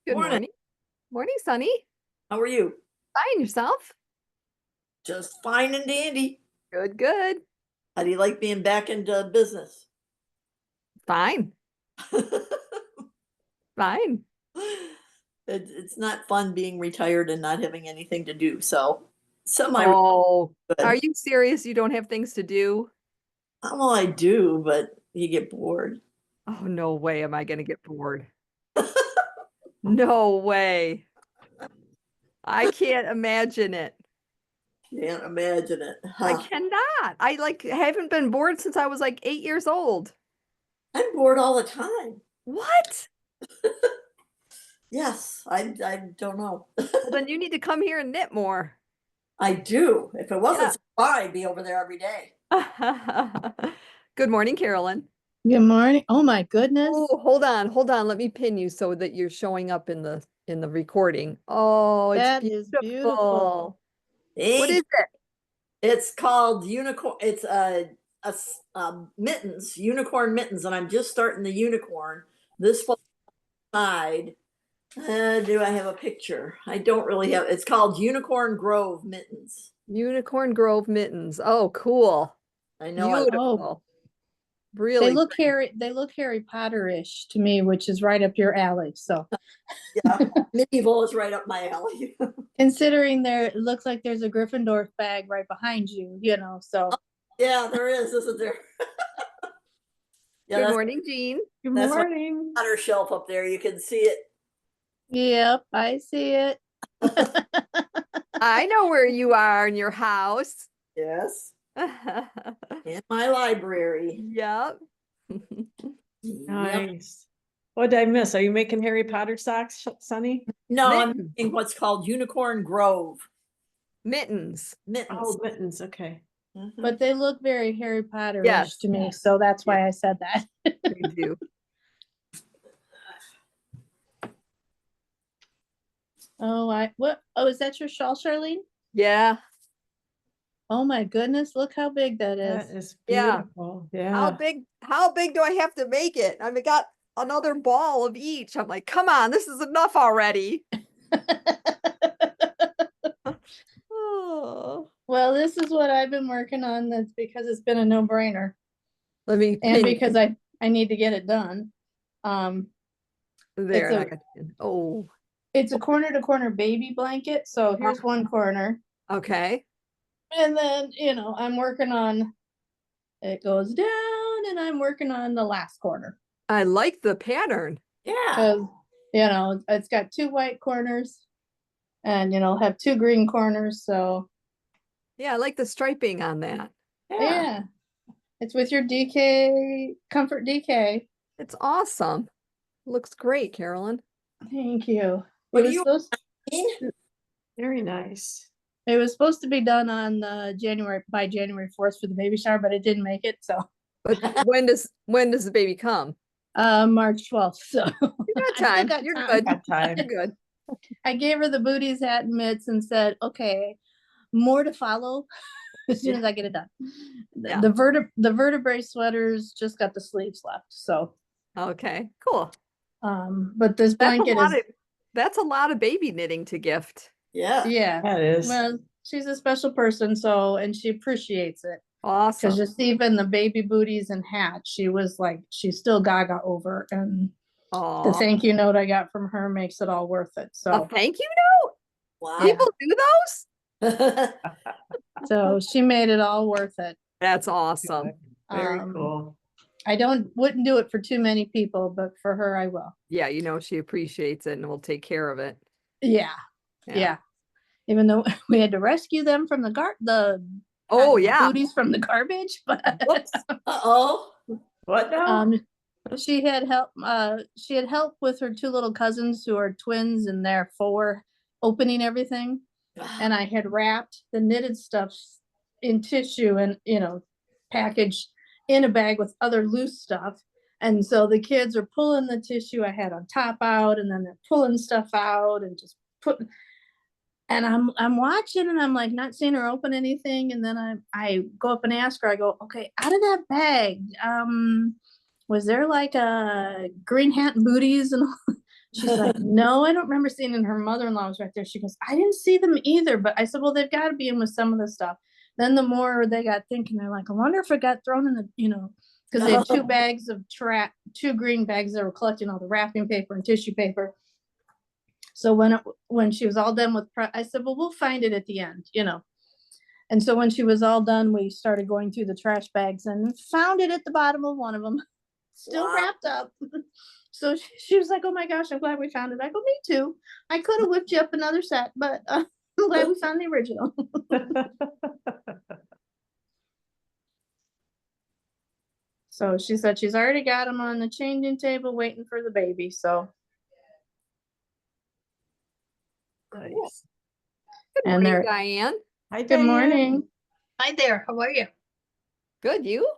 Good Morning. morning. Morning, Sunny. How are you? Fine, yourself? Just fine and dandy. Good, good. How do you like being back into business? Fine, fine. It's not fun being retired and not having anything to do. So, semi Oh, are good. you serious? You don't have things to do? Well, I do, but you get bored. Oh, no way am I going to get bored. No way. I can't imagine it. Can't imagine it. I Huh. cannot. I haven't been bored since I was like 8 years old. I'm bored all the time. What? Yes, I don't know. Well, then you need to come here and knit more. I do. If it Yeah. wasn't so far, I'd be over there every day. Good morning, Carolyn. Good morning. Oh my goodness. Oh, hold on. Let me pin you so that you're showing up in the recording. Oh, it's That is beautiful. beautiful. What Hey, is it? it's called unicorn. It's mittens, unicorn mittens, and I'm just starting the unicorn. This fall side. Do I have a picture? I don't really have. It's called Unicorn Grove mittens. Unicorn Grove mittens. Oh, cool. I know. Beautiful. They Really look pretty. Harry Potter-ish to me, which is right up your alley. So Yeah, medieval is right up my alley. considering it looks like there's a Gryffindor bag right behind you, so Yeah, there is, isn't there? Yeah, Good morning, Jean. good that's my morning. Potter shelf up there. You can see it. Yep, I see it. I know where you are in your house. Yes, in my library. Yep. Yep. Nice. What did I miss? Are you making Harry Potter socks, Sunny? No, I'm Mittens. making what's called Unicorn Grove Mittens. mittens. Oh, mittens. Okay. Mhm. But they look very Harry Potter-ish Yes. to me, so that's why I said that. They do. Oh, is that your shawl, Charlene? Yeah. Oh my goodness, look how big that That is. is Yeah. beautiful. How Yeah. big do I have to make it? I mean, got another ball of each. I'm like, come on, this is enough already. Oh. Well, this is what I've been working on. That's because it's been a no-brainer, Let me and pin because I need to get it done. Um, there. it's And I a got oh, it's a corner-to-corner baby blanket. So here's one corner, okay. and then I'm working on it goes down, and I'm working on the last corner I like the pattern. Yeah. because it's got two white corners, and have two green corners. So Yeah, I like the striping on that. yeah, it's with your DK Comfort DK. It's awesome. Looks great, Carolyn. Thank you. What It do was you supposed mean? Very nice. It was supposed to be done on by January 4th for the baby shower, but it didn't make it. So But when does the baby come? March 12th. So You got I still time. got You're time. good. Got time. You're good. I gave her the booties, hat, and mitts and said, okay, more to follow as soon as I get it done. Yeah. The vertebrae sweaters just got the sleeves left. So Okay, cool. but this blanket is That's a lot of baby knitting to gift. Yeah. yeah. That is. Well, she's a special person, and she appreciates it. Awesome. Because just even the baby booties and hats, she was like, she's still gaga over. And the Aw. thank you note I got from her makes it all worth it. A So thank you note? Wow. People do those? so she made it all worth it. That's awesome. Very Um, cool. I wouldn't do it for too many people, but for her I will. Yeah, she appreciates it and will take care of it. Yeah. Yeah. Even though we had to rescue them from Oh, yeah. booties from the garbage, but Whoops. Uh-oh. What now? she had help with her two little cousins who are twins, and they're 4, opening everything. And I had wrapped the knitted stuff in tissue and packaged in a bag with other loose stuff. And so the kids are pulling the tissue I had on top out, and then they're pulling stuff out and just and I'm watching, and I'm like not seeing her open anything. And then I go up and ask her, I go, okay, out of that bag, was there like a green hat and booties? And She's like, no, I don't remember seeing them. Her mother-in-law was right there. She goes, I didn't see them either. But I said, well, they've got to be in with some of the stuff. Then the more they got thinking, they're like, I wonder if it got thrown in the, because they had two bags of two green bags that were collecting all the wrapping paper and tissue paper. So when she was all done with, I said, well, we'll find it at the end, And so when she was all done, we started going through the trash bags and found it at the bottom of one of them, still wrapped up. So she was like, oh my gosh, I'm glad we found it. I go, me too. I could have whipped you up another set, but I'm glad we found the original. So she said she's already got them on the changing table waiting for the baby. So. Nice. Good And morning, they're- Diane. Hi, Good Diane. morning. Hi there, how are you? Good, you?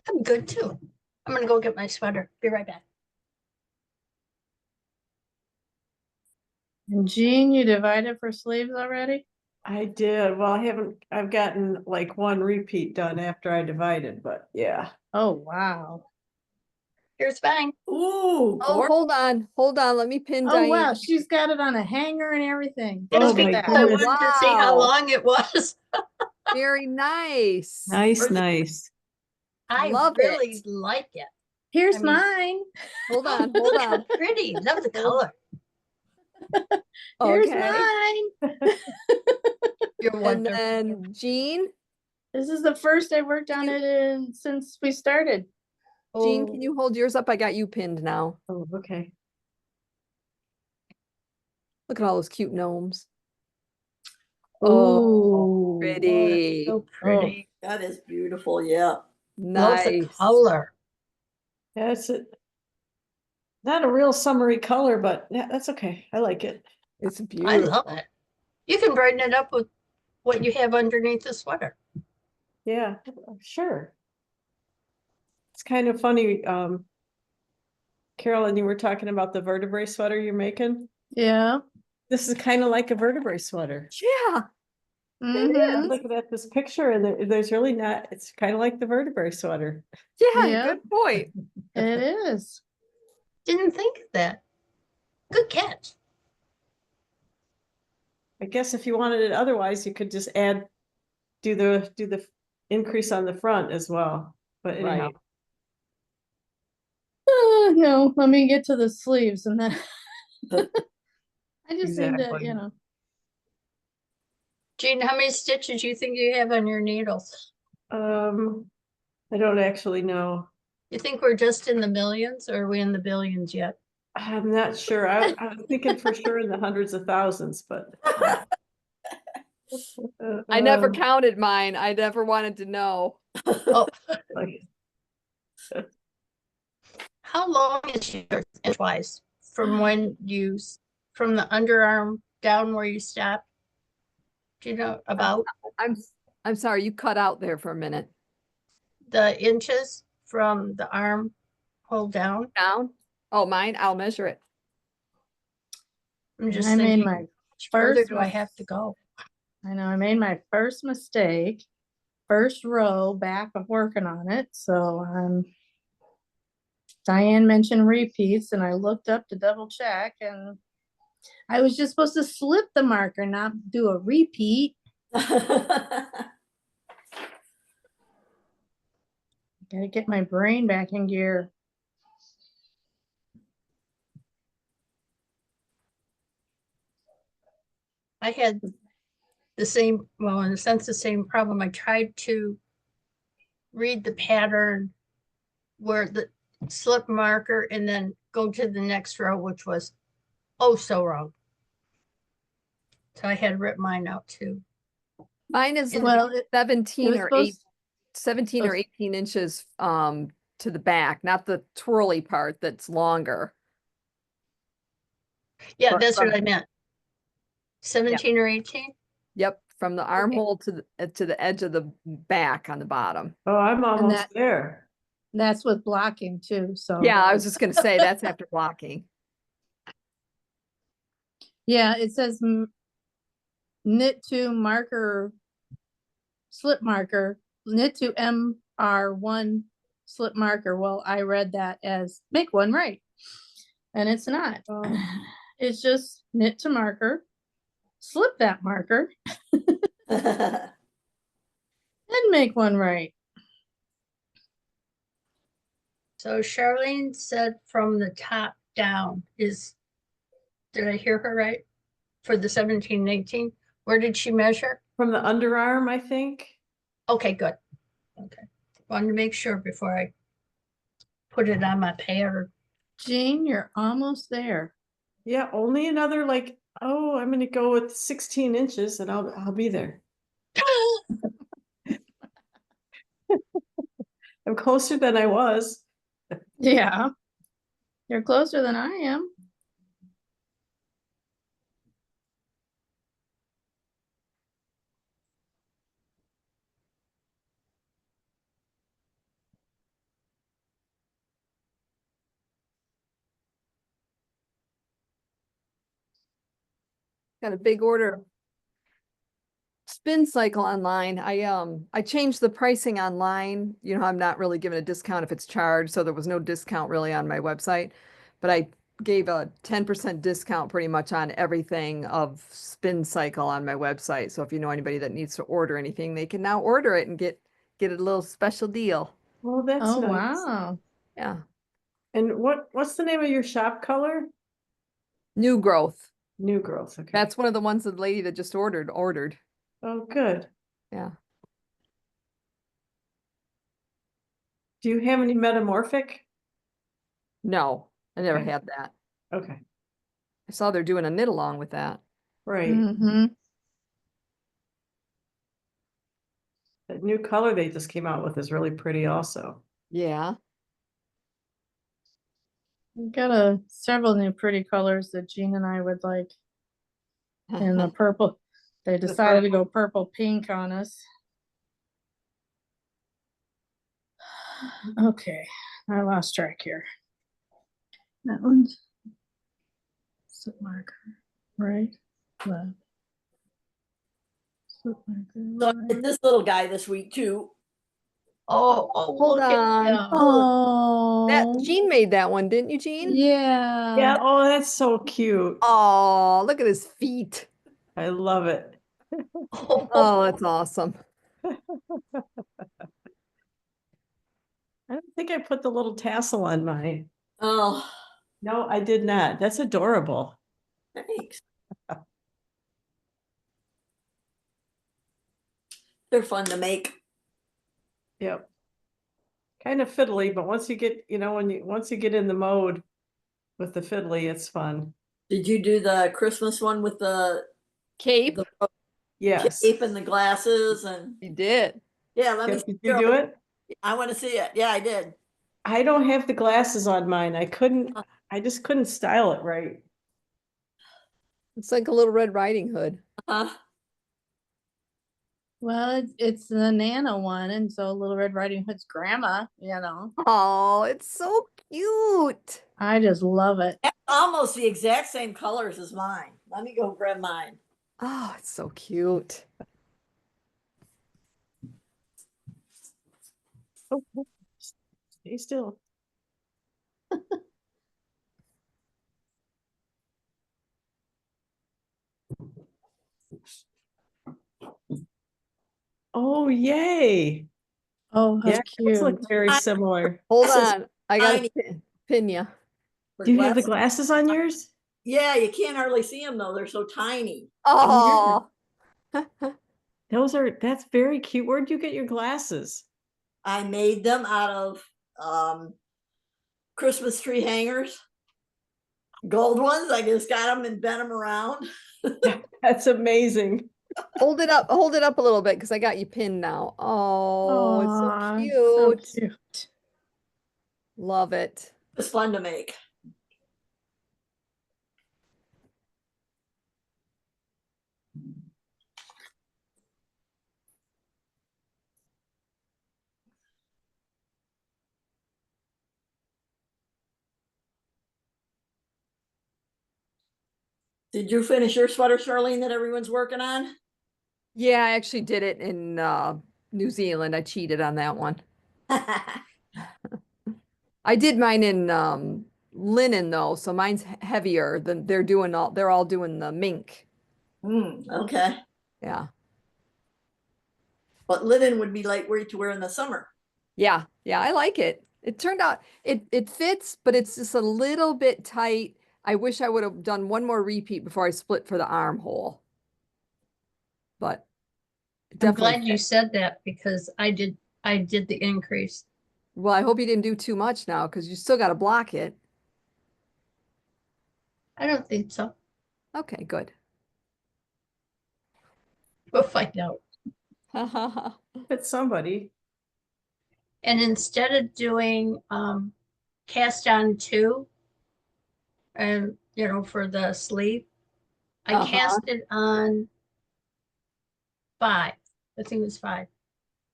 I'm good too. I'm gonna go get my sweater. Be right back. And Jean, you divided for sleeves already? I did. Well, I've gotten like one repeat done after I divided, but yeah. Oh, wow. Here's mine. Ooh, Oh, hold on. Let me pin Oh, Diane. wow. She's got it on a hanger and everything. Oh Look my at that. I goodness. wanted to see how Wow. long it was. Very nice. Nice, nice. I Love really it. like it. Here's I mean- mine. Hold on, hold Look how on. pretty. Love the color. Here's Okay. mine. You're And wonderful. then Jean, This is the first I worked on it since we started. Jean, can you hold yours up? I got you pinned now. Oh, okay. Look at all those cute gnomes. Oh, Pretty. So pretty. that is beautiful. Yeah. Love the Nice. color. Yeah, it's not a real summery color, but yeah, that's okay. I like it. It's I beautiful. love it. You can brighten it up with what you have underneath the sweater. Yeah, sure. It's kind of funny. Carolyn, you were talking about the vertebrae sweater you're making. yeah. This is kind of like a vertebrae sweater. Yeah. Mhm. I'm looking at this picture and there's really not, it's kind of like the vertebrae sweater. Yeah, Yeah. good point. It is. Didn't think of that. Good catch. I guess if you wanted it otherwise, you could just do the increase on the front as well. But anyhow, Right. No, let me get to the sleeves and then I just need to, Exactly. Jean, how many stitches do you think you have on your needles? I don't actually know. You think we're just in the millions or are we in the billions yet? I'm not sure. I'm thinking for sure in the hundreds of thousands, but I never um, counted mine. I never wanted to know. Oh, like, how long is yours inch-wise from when from the underarm down where you stop? Do you know about I'm sorry, you cut out there for a minute. the inches from the arm hole down? Down? Oh, mine? I'll measure it. I'm just I made thinking, my how much further first do I have to go? I know I made my first mistake, first row back of working on it. So Diane mentioned repeats and I looked up to double check and I was just supposed to slip the marker, not do a repeat. Gotta get my brain back in gear. I had the same, well, in a sense, the same problem. I tried to read the pattern where the slip marker and then go to the next row, which was oh so wrong. So I had ripped mine out too. Mine is like Well, it 17 was or supposed, 17 or Oh. 18 inches to the back, not the twirly part that's longer. Yeah, But that's from- what I meant. 17 or 18? Yep, from the Okay. armhole to the edge of the back on the bottom. oh, I'm almost that- there. that's with blocking too. So Yeah, I was just gonna say that's after blocking. yeah, it says knit to marker, slip marker, knit to MR1 slip marker. Well, I read that as make one right. and it's not. Oh. It's just knit to marker, slip that marker, and make one right. So Charlene said from the top down did I hear her right? For the 17, 18, where did she measure? From the underarm, I think. Okay, good. Okay. Wanted to make sure before I put it on my pattern. Jean, you're almost there. Yeah, only another like, oh, I'm gonna go with 16 inches and I'll be there. I'm closer than I was. Yeah. You're closer than I am. Got a big order. Spin cycle online. I changed the pricing online. You know, I'm not really giving a discount if it's charged, so there was no discount really on my website. But I gave a 10% discount pretty much on everything of spin cycle on my website. So if you know anybody that needs to order anything, they can now order it and get a little special deal. Oh, that's Oh, nice. wow. Yeah. And what's the name of your shop color? New growth. New Growth. Okay. That's one of the ones the lady that just ordered. Oh, good. Yeah. Do you have any metamorphic? No, I never Okay. had that. Okay. I saw they're doing a knit along with that. Right. Mm-hmm. That new color they just came out with is really pretty also. Yeah. We've got several new pretty colors that Jean and I would like. And the purple, they decided to go purple pink on us. Okay, I lost track here. That one's slip marker, right, left. Slip marker, So I right. did this little guy this week too. Oh, Hold look at on. him. That Oh, Jean made that one, didn't you, Jean? yeah. Yeah. Oh, that's so cute. Oh, look at his feet. I love it. Oh, that's awesome. I don't think I put the little tassel on mine. Oh, No, I did not. That's adorable. thanks. They're fun to make. Yep. Kind of fiddly, but once you get, once you get in the mode with the fiddly, it's fun. Did you do the Christmas one with the Cape, Yes. cape and the glasses and you did. yeah, let me Yep. see. Did you do it? I want to see it. Yeah, I did. I don't have the glasses on mine. I just couldn't style it right. It's like a little Red Riding Hood. Uh, Well, it's the Nana one, and so Little Red Riding Hood's grandma, Oh, it's so cute. I just love it. that's almost the exact same colors as mine. Let me go grab mine. Oh, it's so cute. Oh, stay still. Oh, yay. Oh, how Yeah, those look cute. very similar. Hold This is on. I gotta tiny. pin ya. For Do you have the glasses. glasses on yours? Yeah, you can't hardly see them though. They're so tiny. Oh, That's very cute. Where'd you get your glasses? I made them out of Christmas tree hangers. Gold ones. I just got them and bent them around. That's amazing. hold it up a little bit because I got you pinned now. Oh, it's so Aw, cute. so cute. Love it. It's fun to make. Did you finish your sweater, Charlene, that everyone's working on? Yeah, I actually did it in New Zealand. I cheated on that one. I did mine in linen though, so mine's heavier than they're all doing the mink. Okay. Yeah. But linen would be lightweight to wear in the summer. Yeah, yeah, I like it. It turned out it fits, but it's just a little bit tight. I wish I would have done one more repeat before I split for the armhole. But it I'm definitely glad you fit. said that because I did the increase. Well, I hope you didn't do too much now because you still got to block it. I don't think so. Okay, good. We'll find out. It's somebody. And instead of doing cast on 2 and for the sleeve, I Uh-huh. cast it on 5. I think it was 5.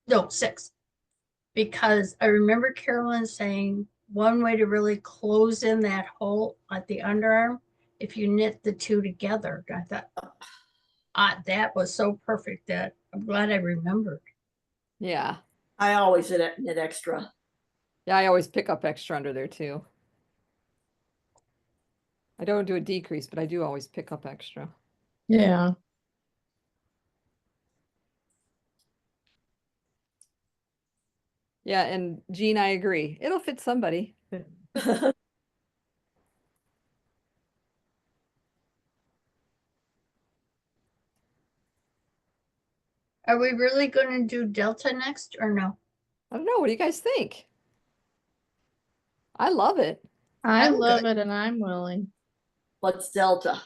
No, 6. Because I remember Carolyn saying one way to really close in that hole at the underarm, if you knit the 2 together. I thought that was so perfect that I'm glad I remembered. Yeah. I always knit extra. Yeah, I always pick up extra under there too. I don't do a decrease, but I do always pick up extra. Yeah. Yeah, and Jean, I agree. It'll fit somebody. Are we really going to do Delta next or no? I don't know. What do you guys think? I love it. I I'm love good. it and I'm willing. What's Delta?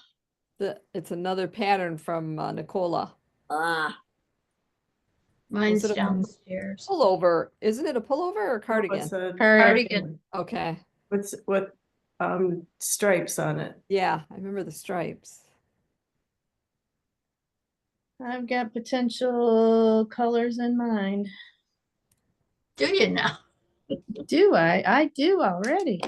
It's another pattern from Nicola. Ah, Mine's Is it a downstairs. pullover? Isn't it a pullover or a Oh, cardigan? it's a Cardigan. Okay. with stripes on it. Yeah, I remember the stripes. I've got potential colors in mind. Do you now? Do I? I do already.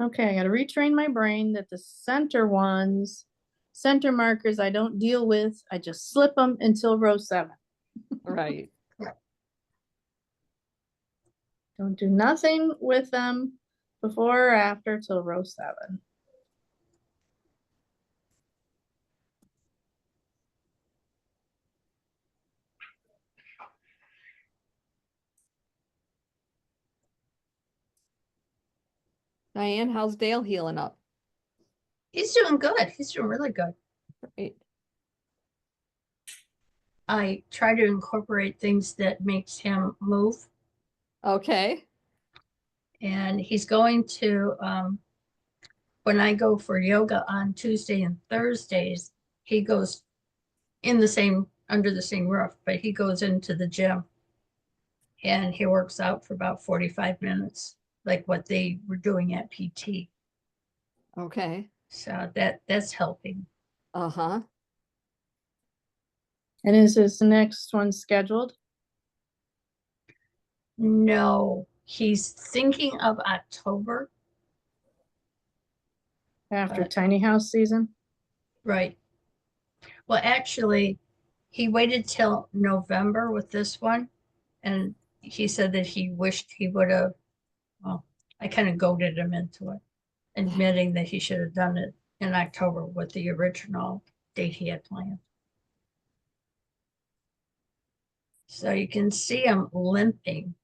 Okay, I gotta retrain my brain that the center markers I don't deal with. I just slip them until row 7. Right. Don't do nothing with them before or after till row 7. Diane, how's Dale healing up? He's doing good. He's doing really good. Right. I try to incorporate things that makes him move. Okay. And he's going to when I go for yoga on Tuesday and Thursdays, he goes in the same under the same roof, but he goes into the gym and he works out for about 45 minutes, like what they were doing at PT. Okay. So that's helping. Uh-huh. And is this next one scheduled? No, he's thinking of October. After But- tiny house season? Right. Well, actually, he waited till November with this one, and he said that he wished he would have. Well, I kind of goaded him into it, admitting that he should have done it in October with the original date he had planned. So you can see him limping,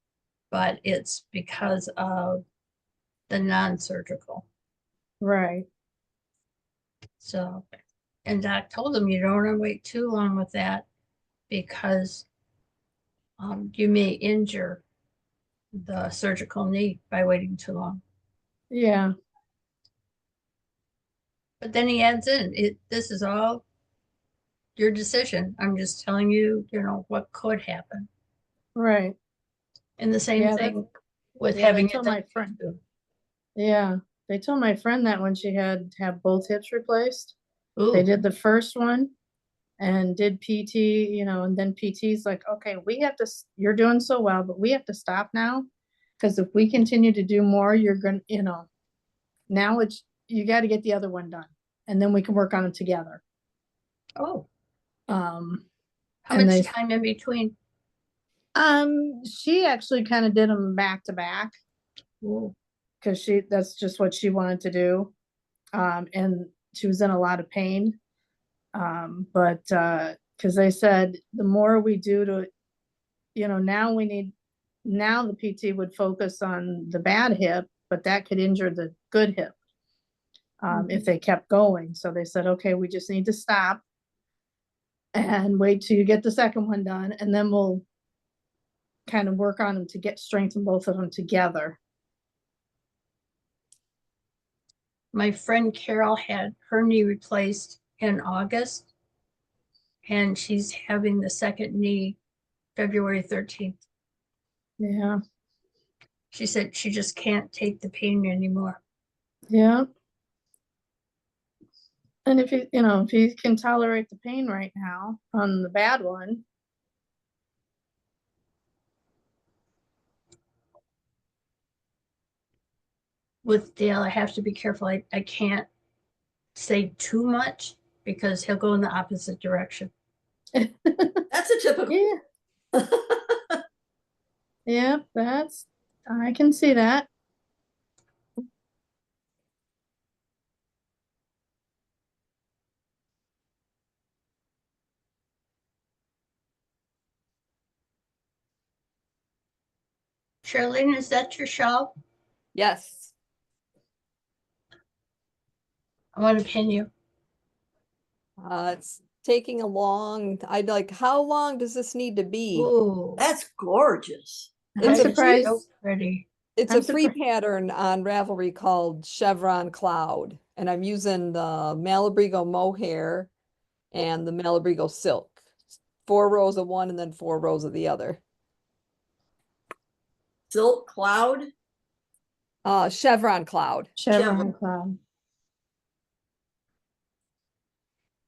but it's because of the non-surgical. Right. So, and Doc told him you don't want to wait too long with that because you may injure the surgical knee by waiting too long. Yeah. But then he adds in, this is all your decision. I'm just telling you, what could happen. Right. And the same Yeah, thing with yeah, having they it told done my friend. too. Yeah. They told my friend that when she had to have both hips replaced, they Ooh, did the first one and did PT, and then PT's like, okay, we have to, you're doing so well, but we have to stop now. Because if we continue to do more, you're going to, now you got to get the other one done. And then we can work on it together. Oh, Um, how And much they- time in between? she actually kind of did them back to back Ooh, because that's just what she wanted to do. And she was in a lot of pain. But because they said the more we do to, now the PT would focus on the bad hip, but that could injure the good hip if they kept going. So they said, okay, we just need to stop and wait till you get the second one done, and then we'll kind of work on them to strengthen both of them together. my friend Carol had her knee replaced in August, and she's having the second knee February 13th. Yeah, She said she just can't take the pain anymore. yeah. And if you can tolerate the pain right now on the bad one, With Dale, I have to be careful. I can't say too much because he'll go in the opposite direction. That's a typical. yeah, yeah, I can see that. Charlene, is that your shawl? Yes. I want to pin you. It's taking a long, I'd like, how long does this need to be? Ooh, That's gorgeous. It's I'm a that is surprised. so pretty. It's I'm a free surprised. pattern on Ravelry called Chevron Cloud, and I'm using the Malabrigo mohair and the Malabrigo silk. 4 rows of one and then 4 rows of the other. Silk cloud. Chevron Cloud. Chevron cloud.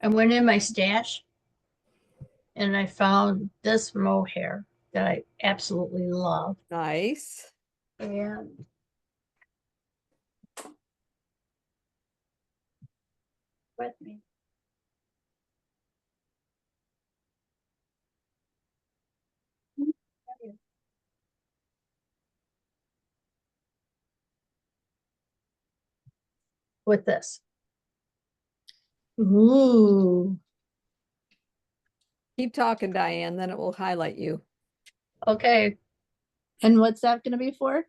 I went in my stash and I found this mohair that I absolutely love. Nice. And with me. With this. Ooh, Keep talking, Diane, then it will highlight you. Okay, and what's that going to be for?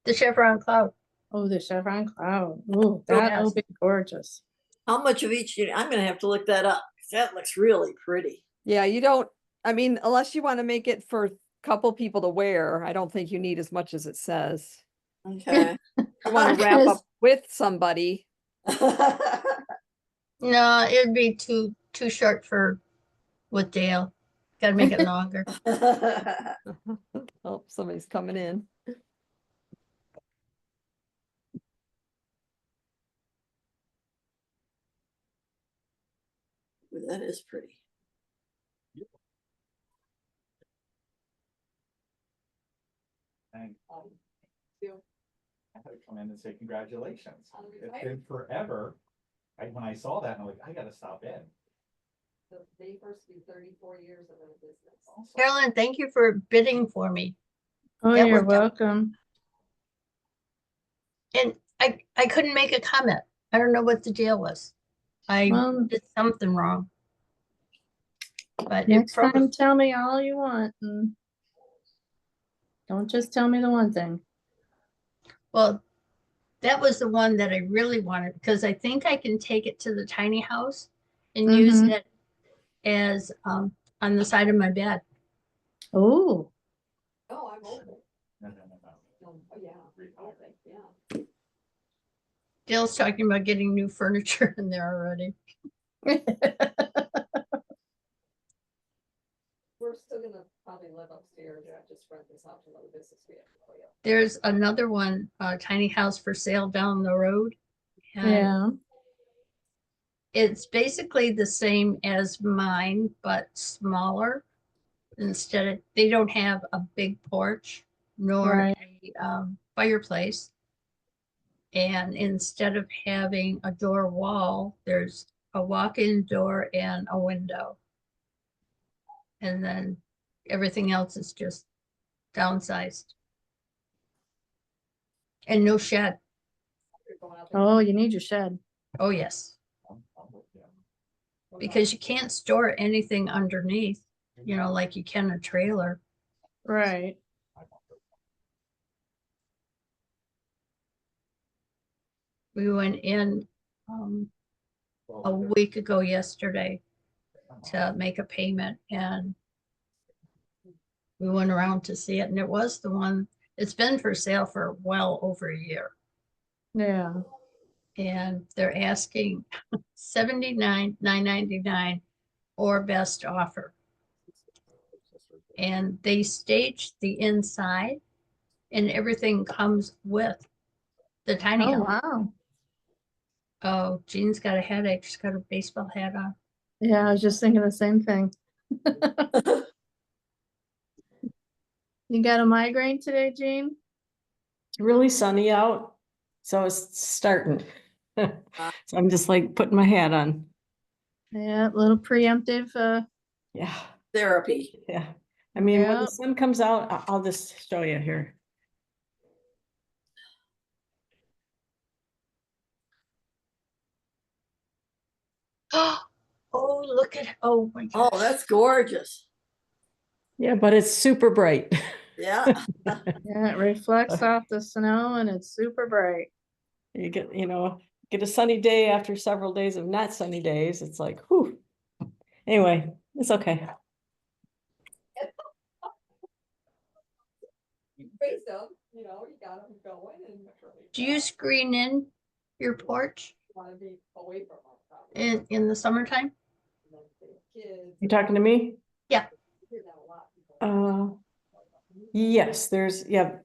the chevron cloud. Oh, the chevron cloud. Ooh, So that will be gorgeous. how much of each? I'm going to have to look that up. That looks really pretty. Yeah, you don't, I mean, unless you want to make it for a couple people to wear, I don't think you need as much as it says. Okay. You want to wrap up with somebody. No, it would be too short for with Dale. Gotta make it longer. Oh, somebody's coming in. That is pretty. And I had to come in and say congratulations. It's been forever. When I saw that, I'm like, I gotta stop in. The day first be 34 years of a business. Also, Carolyn, thank you for bidding for me. Oh, That you're worked out. welcome. And I couldn't make a comment. I don't know what the deal was. I Well, did something wrong. But next it time, tell me all you want, and don't just tell me the one thing. well, that was the one that I really wanted because I think I can take it to the tiny house and use Mhm. it as on the side of my bed. Oh, Oh, I'm open. no. Oh, yeah. Retire. Yeah. Dale's talking about getting new furniture in there already. We're still gonna probably live upstairs. I just rent this out to another business we have to play up. There's another one, tiny house for sale down the road. And yeah, it's basically the same as mine, but smaller. Instead of, they don't have a big porch nor right. a fireplace. And instead of having a door wall, there's a walk-in door and a window. And then everything else is just downsized. And no shed. Oh, you need your shed. Oh, yes, I'm with you. because you can't store anything underneath, you know, like you can a trailer. Right. We went in a week ago yesterday to make a payment, and we went around to see it, and it was the one, it's been for sale for well over a year. Yeah. And they're asking $79,999 or best offer. And they staged the inside and everything comes with the tiny Oh, house. wow. Oh, Jean's got a headache. She's got a baseball hat on. Yeah, I was just thinking the same thing. You got a migraine today, Jean? It's really sunny out, so it's starting. So I'm just like putting my hat on. Yeah, a little preemptive. Yeah, Therapy. yeah. I mean, when the Yep. sun comes out, I'll just show you here. Oh, look at, oh my Oh, gosh. that's gorgeous. Yeah, but it's super bright. Yeah. Yeah, it reflects off the snow and it's super bright. You get a sunny day after several days of not sunny days. It's like, whew. Anyway, it's okay. You raise them, you got them going and Do you screen in your porch want to be away from them. Probably. in the summertime? Kids. You talking to me? Yeah. Hear that a lot. People Yes, there's no,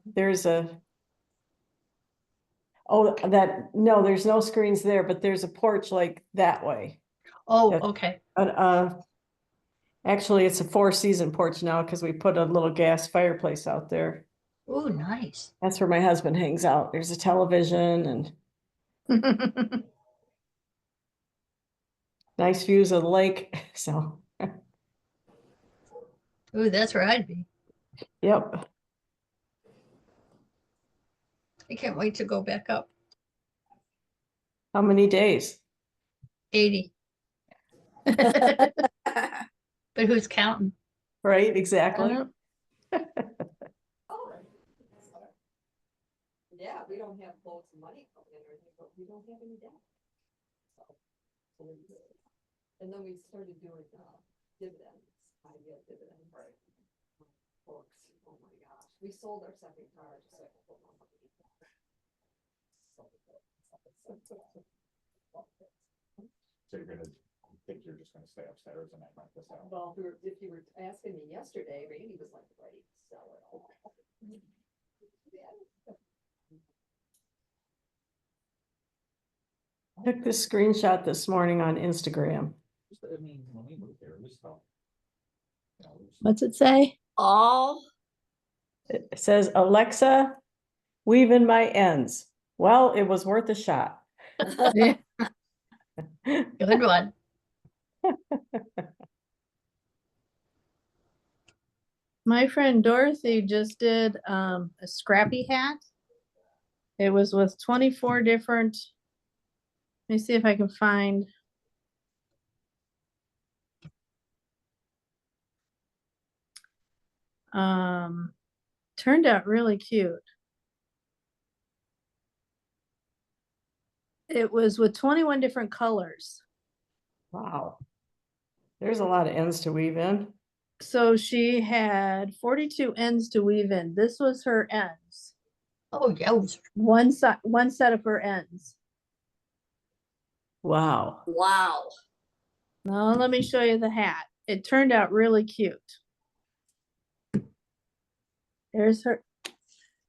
there's no screens there, but there's a porch like that way. Oh, Yeah. okay. Actually, it's a 4-season porch now because we put a little gas fireplace out there. Oh, nice. That's where my husband hangs out. There's a television and nice views of the lake. So, Oh, that's where I'd be. yep. I can't wait to go back up. How many days? 80. But who's counting? Right, exactly. Yeah, we don't have loads of money coming in or anything, but we don't have any debt. And then we started doing dividends. I get dividend. Right. Books. Oh my gosh, we sold our second car just so I could put more money. So think you're just gonna stay upstairs and rent this out? Well, if you were asking me yesterday, Randy was like ready to sell it all. I took this screenshot this morning on Instagram. I mean, when we moved there, it was tough. What's it say? All It says, Alexa, weave in my ends. Well, it was worth a shot. Yeah. Good one. My friend Dorothy just did a scrappy hat. It was with 24 different. Let me see if I can find. Turned out really cute. It was with 21 different colors. Wow. There's a lot of ends to weave in. So she had 42 ends to weave in. This was her ends. Oh, yeah. One set of her ends. Wow. wow. Now let me show you the hat. It turned out really cute. There's her.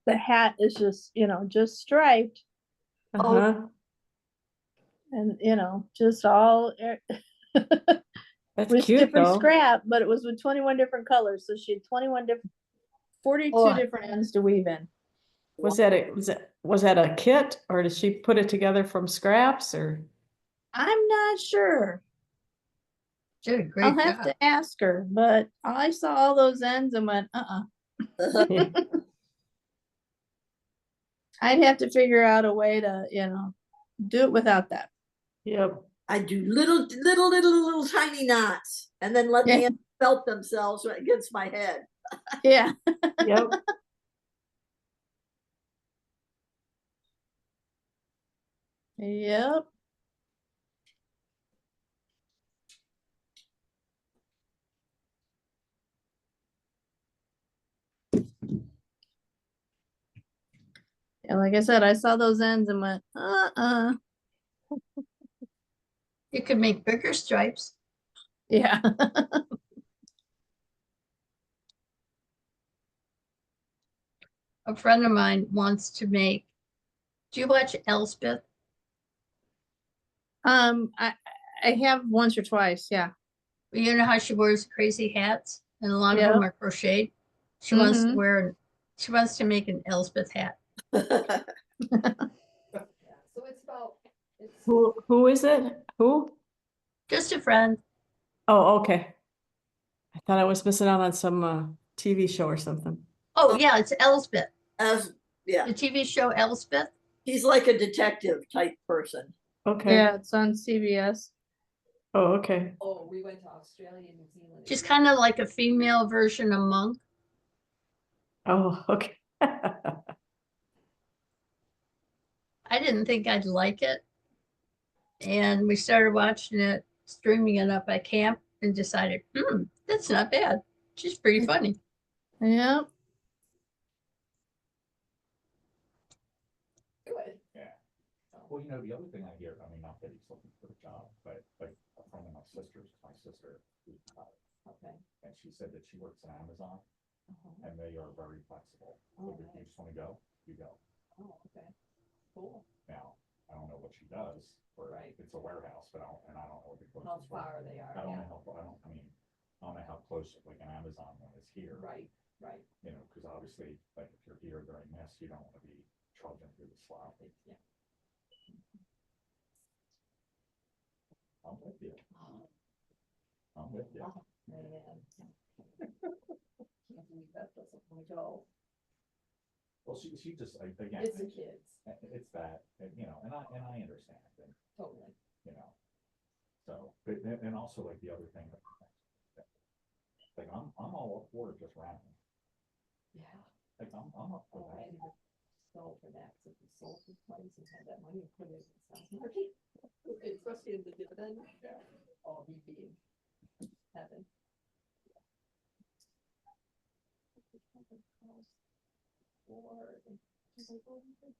The hat is just, just striped Uh-huh. and, just all That's with cute different though. scrap, but it was with 21 different colors. So she had 42 Oh. different ends to weave in. Was that a kit or did she put it together from scraps or? I'm not sure. Did a great I'll have job. to ask her, but I saw all those ends and went, I'd have to figure out a way to, do it without that. Yep. I do little tiny knots and then let the Yeah. ends felt themselves against my head. Yeah. Yep. Yep. Yeah, like I said, I saw those ends and went, You could make bigger stripes. yeah. A friend of mine wants to make. Do you watch Elspeth? I have once or twice, yeah. You know how she wears crazy hats and a lot of Yep. them are crocheted. She wants to Mhm. wear. She wants to make an Elspeth hat. So it's about, it's. Who is it? Who? Just a friend. Oh, okay. I thought I was missing out on some TV show or something. Oh yeah, it's Elspeth. As, yeah, The TV show Elspeth. he's like a detective type person. Okay. Yeah, it's on CBS. Oh, okay. Oh, we went to Australia, New Zealand. She's kind of like a female version of Monk. Oh, okay. I didn't think I'd like it. And we started watching it, streaming it up at camp, and decided, that's not bad. She's pretty funny. Yep. Good. Yeah. Well, you know, the other thing I hear, I mean, not that he's looking for a job, but like a friend of my sister, who's Okay. and she said that she works at Amazon and they are very flexible. So if you just want to go, you go. Oh, okay. Cool. Now, I don't know what she does, or Right. it's a warehouse, but I don't know what the How closest. far they are. I don't Yeah. know how, I mean, I don't know how close like an Amazon one is here. Right, right. You know, because obviously, like if you're here during this, you don't want to be trudging through the slop. Yeah. I'm with you. I'm with you. Oh, man. Can't believe that doesn't want to go. Well, she just, again, It's the kids, it's that, and, you know, and I understand, and, totally. you know. So, but, and also like the other thing, like I'm all up for just running. Yeah. Like I'm up for Oh, I that. didn't sell for that, so if you sold this place and had that money and put it in the stock market, especially in the dividend, Yeah. oh, you'd be in heaven. Or, she's like, well, you could,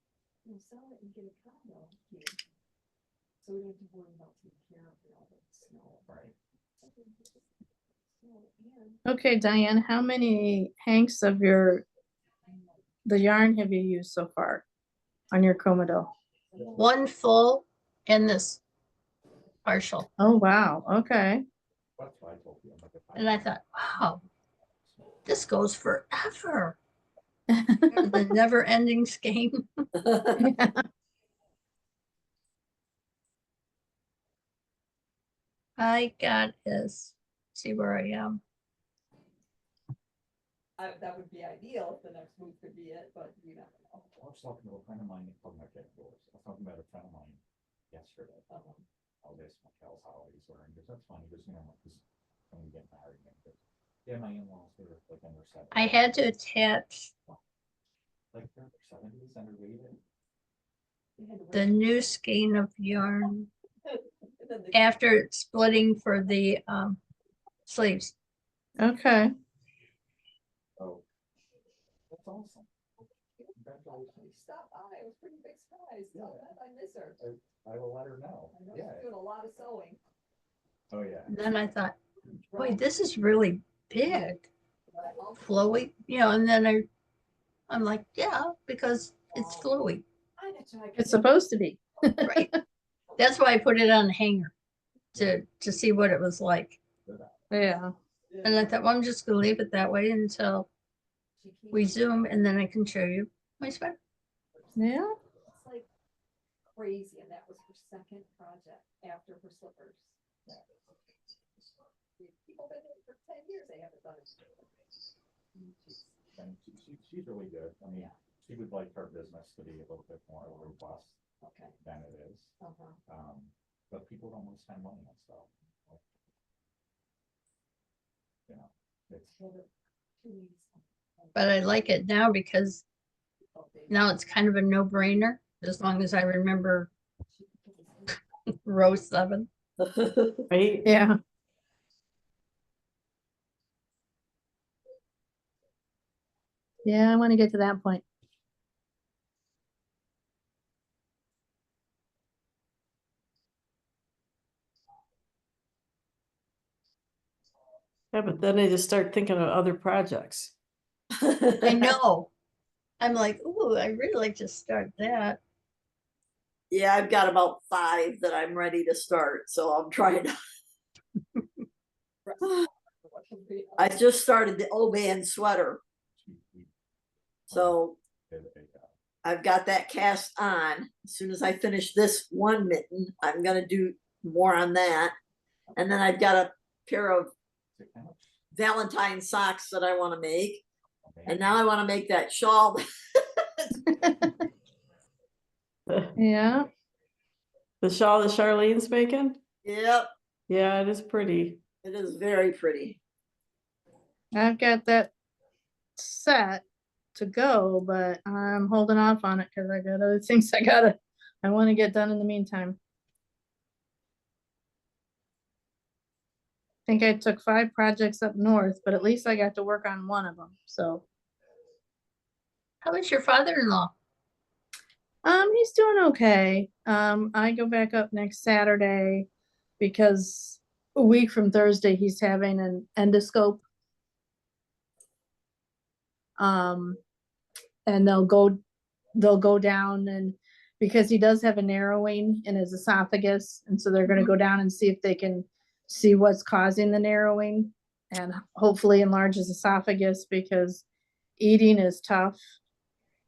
sell it and get a condo here. So we don't have to worry about taking care of all the snow. Right. Okay, Diane, how many hanks of the yarn have you used so far on your Comodo? One full and this partial. Oh, wow. Okay. That's what I told you. I'm like, if And I thought, wow, this goes forever. The never ending skein. I got his. See where I am. That would be ideal if the next move could be it, but you never know. I was talking to a friend of mine, talking about getting doors. I was talking about a friend of mine yesterday. Oh, this Michael's holidays are, and that's funny, because, you know, because when we get married, and yeah, my in-laws, they're like in their 70s. I had to attach Like they're 70s, underrated. the new skein of yarn And then after splitting for the sleeves. Okay. Oh, that's awesome. Congratulations. Stop by, it was pretty big surprise. Yeah. I miss her. I will let her know. I know Yeah. she's doing a lot of sewing. Oh, yeah. And then I thought, boy, this is really big, flowy, and then I'm like, yeah, because it's flowy, It's supposed to be. right? That's why I put it on the hanger to see what it was like. Yeah. And I thought, well, I'm just gonna leave it that way until we zoom, and then I can show you my sweater. Yeah. crazy, and that was her second project after her slippers. People been in for 10 years, they haven't done it. And she's really good. I mean, she would like her business to be a little bit more robust Okay. than it is. But people don't want to spend money on stuff. You know, it's But I like it now because now it's kind of a no-brainer, as long as I remember row 7. Right? Yeah. Yeah, I want to get to that point. Yeah, but then I just start thinking of other projects. I know. I'm like, ooh, I really like to start that. Yeah, I've got about 5 that I'm ready to start, so I'm trying to. I just started the old man sweater, so I've got that cast on. As soon as I finish this one mitten, I'm gonna do more on that. And then I've got a pair of Valentine socks that I want to make. And now I want to make that shawl. Yeah. The shawl that Charlene's making? Yep, Yeah, it is pretty. it is very pretty. I've got that set to go, but I'm holding off on it because I got other things I want to get done in the meantime. I think I took 5 projects up north, but at least I got to work on one of them. So, How is your father-in-law? he's doing okay. I go back up next Saturday because a week from Thursday he's having an endoscope. And they'll go down, and because he does have a narrowing in his esophagus, and so they're going to go down and see if they can see what's causing the narrowing and hopefully enlarge his esophagus, because eating is tough.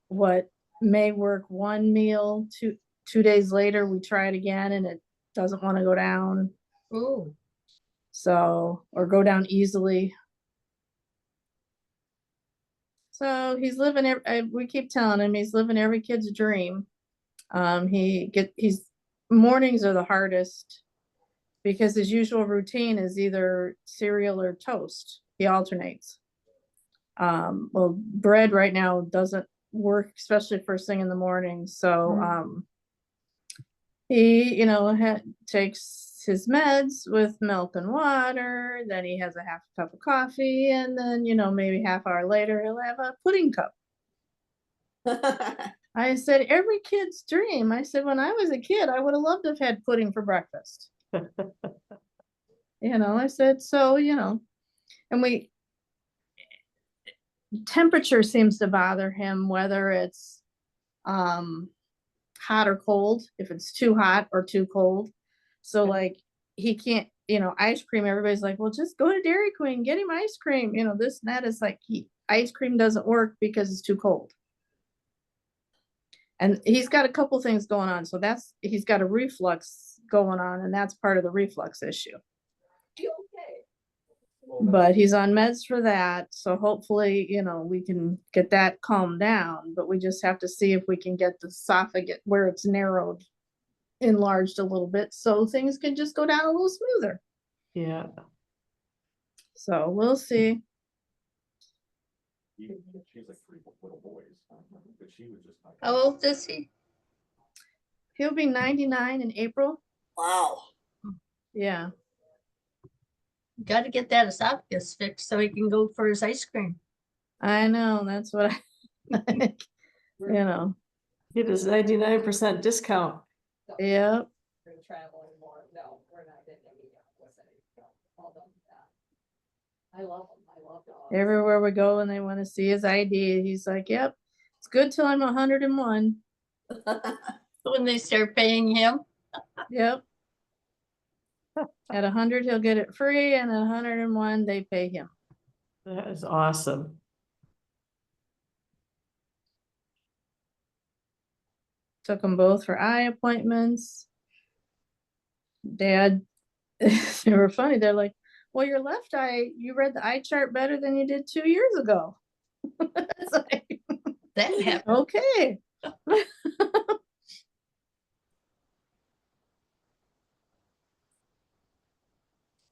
What may work one meal, two days later we try it again and it doesn't want to go down. Ooh, So, or go down easily. So he's living, we keep telling him he's living every kid's dream. He's mornings are the hardest because his usual routine is either cereal or toast. He alternates. Well, bread right now doesn't work, especially first thing in the morning. So, he, takes his meds with milk and water, then he has a half a cup of coffee, and then, maybe half hour later, he'll have a pudding cup. I said, every kid's dream. I said, when I was a kid, I would have loved to have had pudding for breakfast. I said, so, and temperature seems to bother him, whether it's hot or cold, if it's too hot or too cold. So like he can't, ice cream, everybody's like, well, just go to Dairy Queen, get him ice cream, this and that. Is like ice cream doesn't work because it's too cold. And he's got a couple things going on. So he's got a reflux going on, and that's part of the reflux issue. But he's on meds for that. So hopefully, we can get that calmed down, but we just have to see if we can get the esophagus where it's narrowed, enlarged a little bit, so things can just go down a little smoother. Yeah. So we'll see. She's like 3 little boys, but she was just like. how old is he? He'll be 99 in April. Wow. Yeah. Got to get that esophagus fixed so he can go for his ice cream. I know. That's what I think. Get his 99% discount. Yep. We're gonna travel anymore. No, we're not getting any with any. All done with that. I love them. I love dogs. Everywhere we go and they want to see his ID, he's like, yep, it's good till I'm 101. When they start paying him. Yep. At 100, he'll get it free, and at 101, they pay him. That is awesome. Took them both for eye appointments. Dad, they were funny. They're like, well, your left eye, you read the eye chart better than you did 2 years ago. It's like, That happened. okay.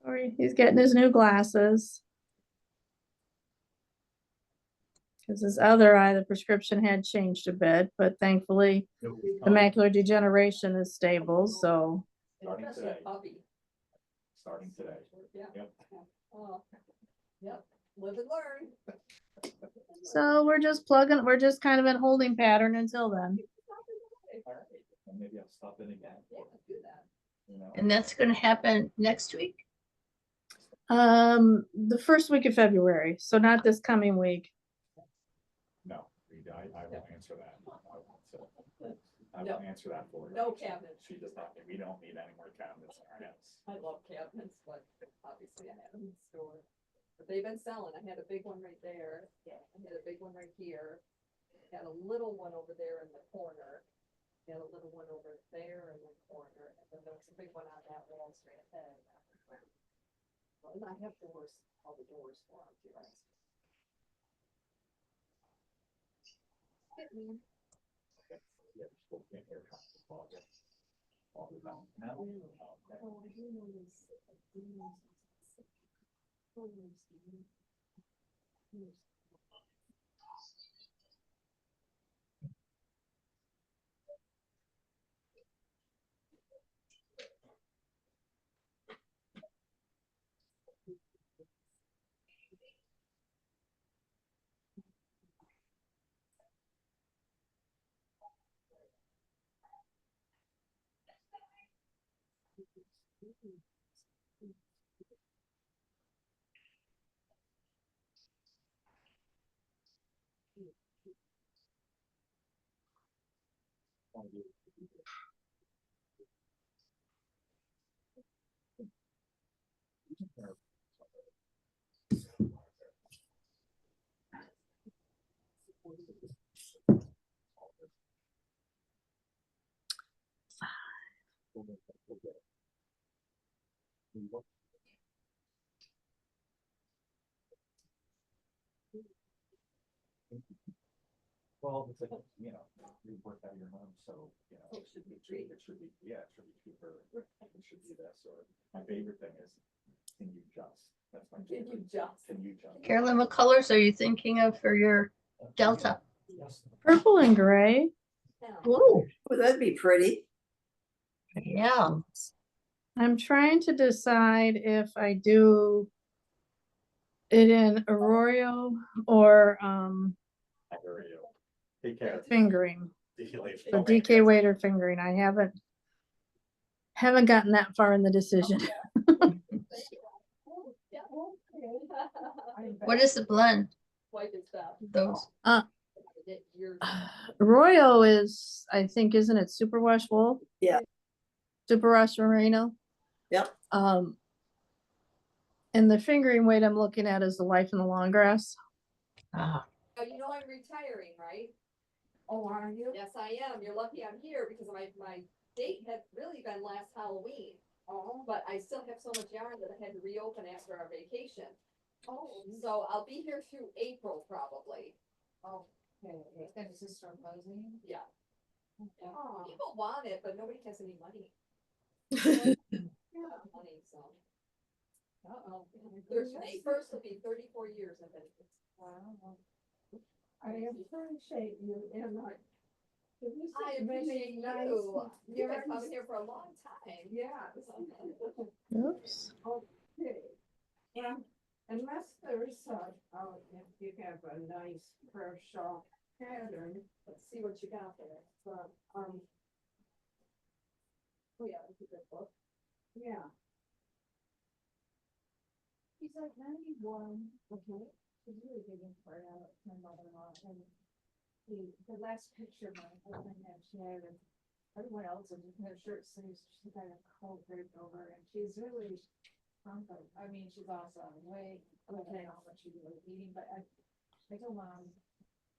Sorry, he's getting his new glasses. Because his other eye, the prescription had changed a bit, but thankfully the macular degeneration is stable, so. Starting Especially a today. puppy. Starting today. Yeah. Yep. Oh, yep, live and learn. So we're just kind of in holding pattern until then. All right, and maybe I'll stop in again. Yeah, do that. You know? And that's gonna happen next week? The first week of February, so not this coming week. No, I will answer that. I No. will answer that for you. No cabinets. She does not, we don't need any more cabinets in our house. I love cabinets, but obviously I have them in store. But they've been selling. I had a big one right there. Yeah. I had a big one right here. Had a little one over there in the corner. Had a little one over there in the corner. And then there was a big one on that wall straight ahead. Well, and I have doors, all the doors for them too. Yeah, we're supposed to get hair cuts this fall, yeah. All the time. No? Okay. Oh, I do know this. Well, it's like, you know, you work out of your home, so, you know. It should be free. It should be, yeah, it should be cheaper. It should be this, or my favorite thing is, can you just? That's my Can you favorite. just? Can you just? Carolyn, what colors are you thinking of for your Delta? Yes. Purple and gray. Ooh, Oh, that'd be pretty. yeah. I'm trying to decide if I do it in Arroyo or I hear you. Take care. fingering. DK The DK Wader fingering. I haven't gotten that far in the decision. What is the blend? White and stuff. Those, Arroyo is, I think, isn't it superwash wool? Yeah. Superwash merino. Yep. And the fingering weight I'm looking at is the life in the long grass. ah, Oh, you know I'm retiring, right? Oh, are you? Yes, I am. You're lucky I'm here because my date had really been last Halloween. Oh. But I still have so much yarn that I had to reopen after our vacation. Oh. So I'll be here through April probably. Oh. Okay. And is this from Rosie? Yeah. Yeah. People want it, but nobody has any money. Yeah, money, so. Uh-oh. There's May first will be 34 years of it. Wow. I appreciate you and I appreciate you. You've been coming here for a long time. Yeah. Oops. Okay, and unless there's if you have a nice crochet pattern, Let's see what you got there. but, Oh yeah, that's a good book. yeah. He's like 91. Okay. She's really big into her my mother-in-law, and the last picture my husband had, she had, and everyone else in her shirt sleeves, she kind of cold draped over, and she's really, I mean, she's awesome. Way, I don't know how much she's really eating, but I told Mom,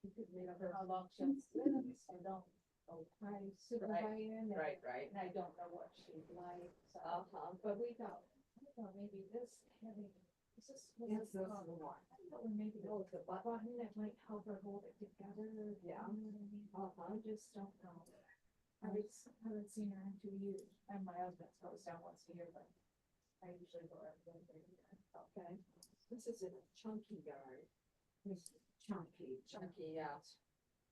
you could read over how long she'll live, so don't I sit Right, by in right, right. and I don't know what she'd like, so. Uh-huh. But we thought, I thought maybe this heavy, is this? Yes, this is the one. I thought maybe the button that might help her hold it together. Yeah. You know what I mean? I just don't know. I haven't seen her in 2 years, and my husband goes down once a year, but I usually go every other year. Okay. This is a chunky yarn. It's chunky. Chunky, yeah.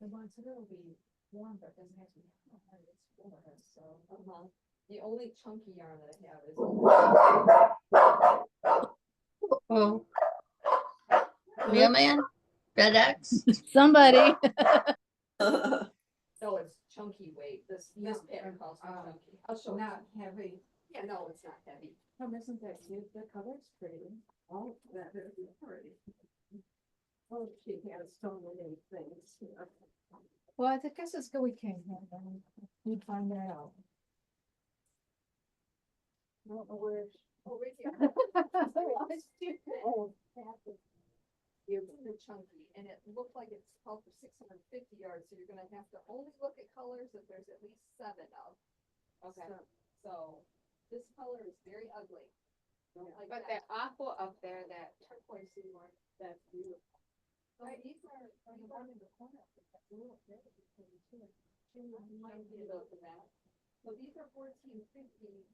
The one said it'll be warm, but doesn't have to be hot, it's Florida, so. Uh-huh. The only chunky yarn that I have is. Oh, mailman, FedEx. Somebody. No, it's chunky weight. This pattern calls for chunky. I'll show you. Not heavy. Yeah, no, it's not heavy. Isn't that cute? The color's pretty. Oh, that is pretty. Oh, she has so many things. Well, I guess it's good we came here, then you'd find that out. I don't know where. Oh, right here. Oh, You're really chunky, and it looked like it's called for 650 yards, so you're gonna have to only look at colors that there's at least 7 of. Okay, so this color is very ugly. Don't like But that. that aqua up there, that turquoisey one, that's beautiful. So these are the one in the corner. That's a little bit between two and two. Might be about that. So these are 1450,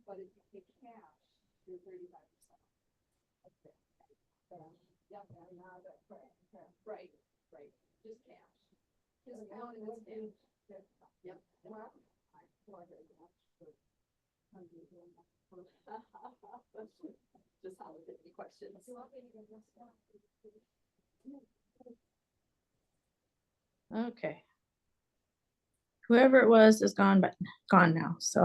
but if you pay cash, you're 35%. Okay. Yep. Right, right, just cash. Just count it as cash. Yep. Well, Just how it any questions. Okay. Whoever it was is gone, but gone now, so.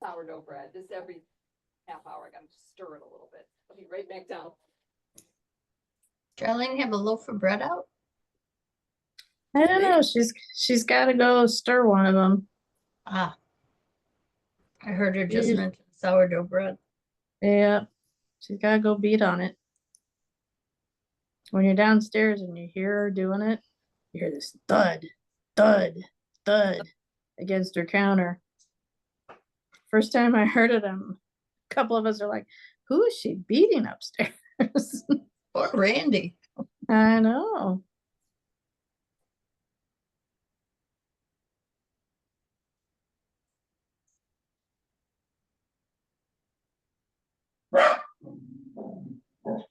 Sourdough bread, just every half hour, I gotta just stir it a little bit. I'll be right back down. Charlene have a loaf of bread out? I don't know, she's gotta go stir one of them. Ah. I heard her just Yes. mention sourdough bread. Yeah, she's gotta go beat on it. When you're downstairs and you hear her doing it, you hear this thud, thud, thud against her counter. First time I heard it, a couple of us are like, who is she beating upstairs? Or Randy. I know.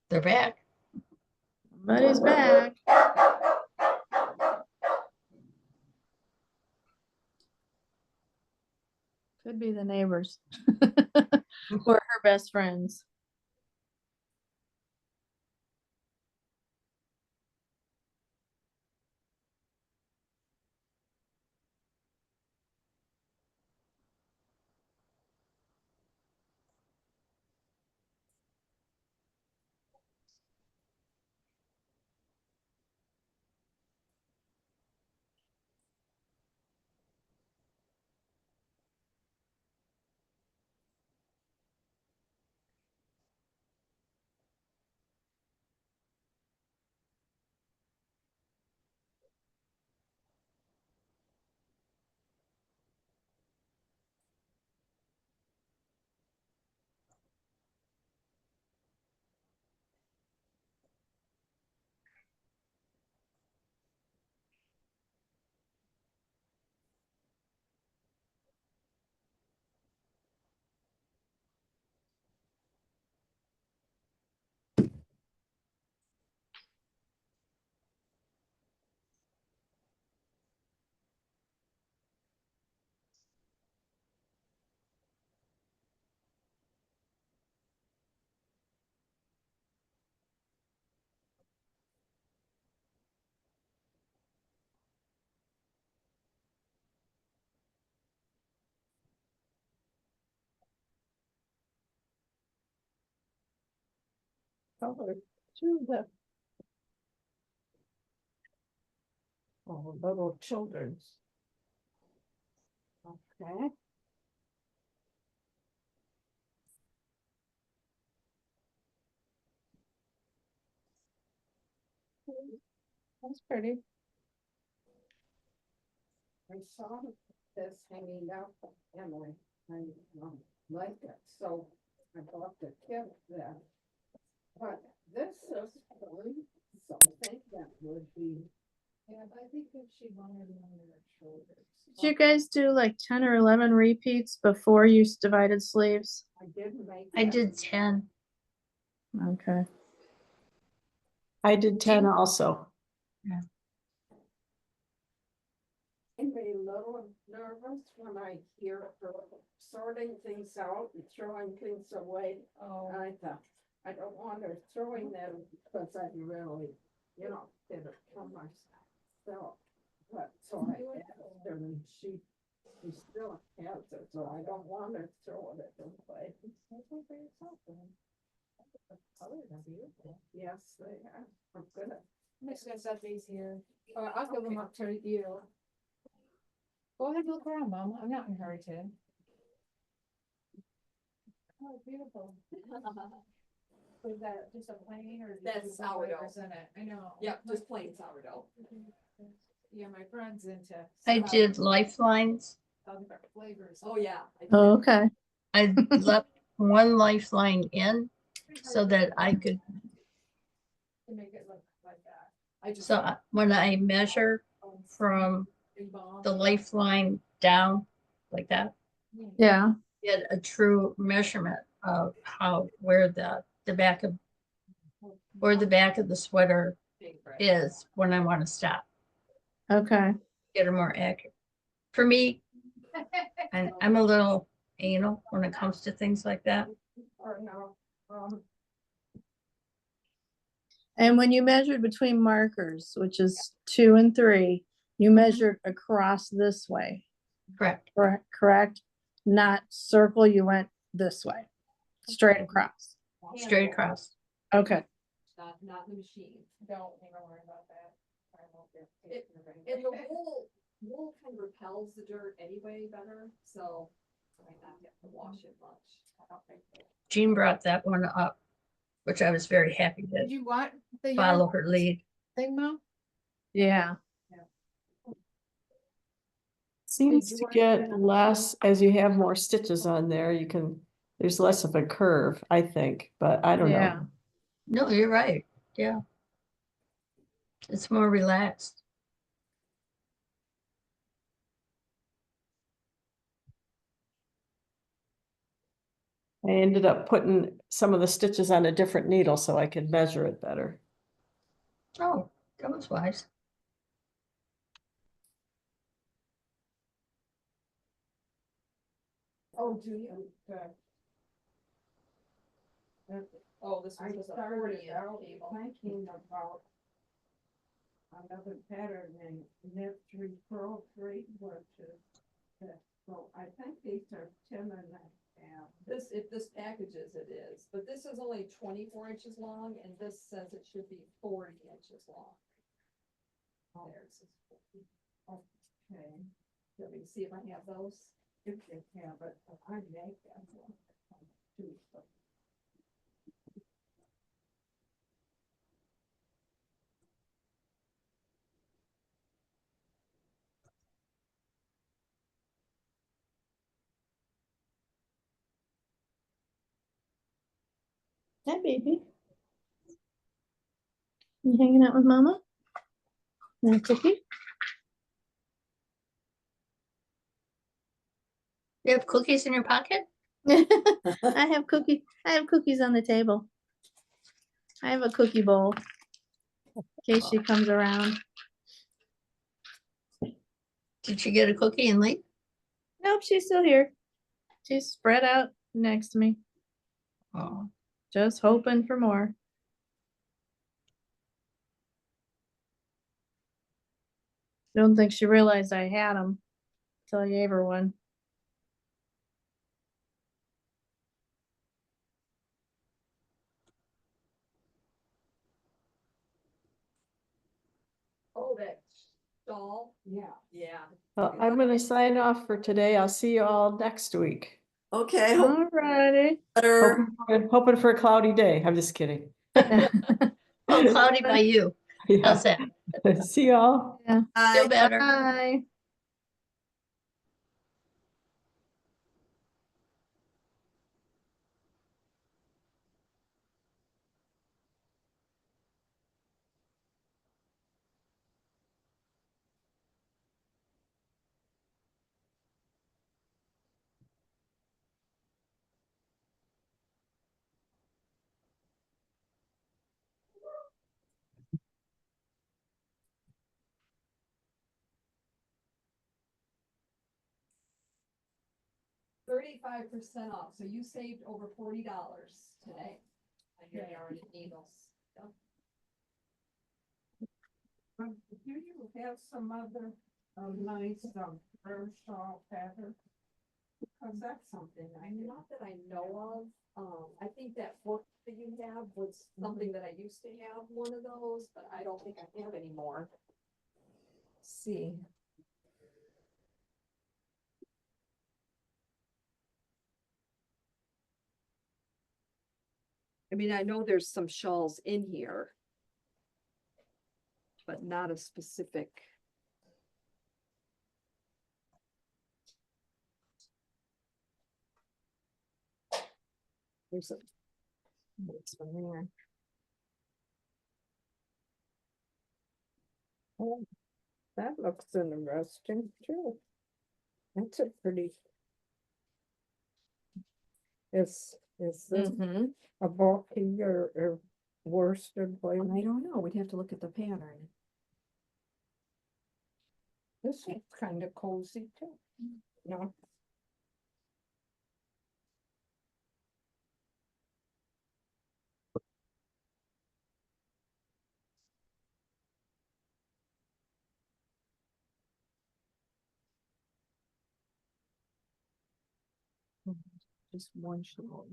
They're back. Somebody's back. Could be the neighbors. Or her best friends. Oh, little children's. Okay. That's pretty. I saw this hanging up and I liked it, so I bought the kit then. But this is really something that would be. Yeah, but I think if she wanted it on her shoulders. Did you guys do like 10 or 11 repeats before you divided sleeves? I didn't make. I that. did 10. Okay. I did 10 also. I'm a little nervous when I hear her sorting things out and throwing things away. Oh. I thought, I don't want her throwing them because I really, did it for myself. But so I asked her and she still has it, so I don't want her throwing it away. Yes, they are. I'm gonna. I'm just gonna set these here. I'll give them up to you. Go ahead and look around, Mom. I'm not in a hurry to. Oh, beautiful. Was that just a plain or? That's sourdough. In it? I know. Yep, just plain sourdough. Yeah, my friend's into. I did lifelines. Different flavors. Oh, yeah. Oh, okay. I left one lifeline in so that I could, To make it look like that. I just. so when I measure from the lifeline down like that, Yeah. get a true measurement of where the back of the sweater is when I want to stop, Okay. get a more accurate. For me, I'm a little anal when it comes to things like that. Or no, And when you measured between markers, which is 2 and 3, you measured across this way, Correct. correct? Not circle, you went this way, straight across. Straight across. Okay. Not the machine. Don't even worry about that. I won't get It- it. And the wool kind of repels the dirt anyway better, so I might not have to wash it much. I don't think so. Jean brought that one up, which I was very happy Did to you want the follow yarn her lead. thing, Mom? Yeah. Seems you to want get to- less as you have more stitches on there. There's less of a curve, I think, but I don't Yeah. know. No, you're right. Yeah. It's more relaxed. I ended up putting some of the stitches on a different needle so I could measure it better. Oh, that was wise. oh, do you, Oh, this I one was a started 40 out cable. thinking about another pattern named knit 3 purl 3, which is, so I think these are 10 and a half. If this packages, it is, but this is only 24 inches long and this says it should be 40 inches long. There's. Okay, Let me see if I have those. if they have it, I make them. Too, so. Hi, baby. You hanging out with Mama? Want a cookie? You have cookies in your pocket? I have cookies on the table. I have a cookie bowl. In case she comes around. Did you get a cookie and leave? Nope, she's still here. She's spread out next to me, Oh, just hoping for more. Don't think she realized I had them till I gave her one. Oh, that doll. Yeah. Yeah. Well, I'm gonna sign off for today. I'll see you all next week. Okay, hope Alrighty. better. Hoping for a cloudy day. I'm just kidding. oh, cloudy by you. How's Yeah. that? See y'all. Yeah. Bye. Feel better. Bye. 35% off, so you saved over $40 today. I hear you already needles. Do you have some other, nice, fur shawl pattern? Cause that's something I know. Not that I know of, I think that book that you have was something that I used to have one of those, but I don't think I have anymore. See. I mean, I know there's some shawls in here. But not a specific. There's a. This one there. Oh, that looks interesting too. That's a pretty. Is this Mhm. a bulky or worsted I blade? don't know, we'd have to look at the pattern. This is kind of cozy too. No, Just one shawl.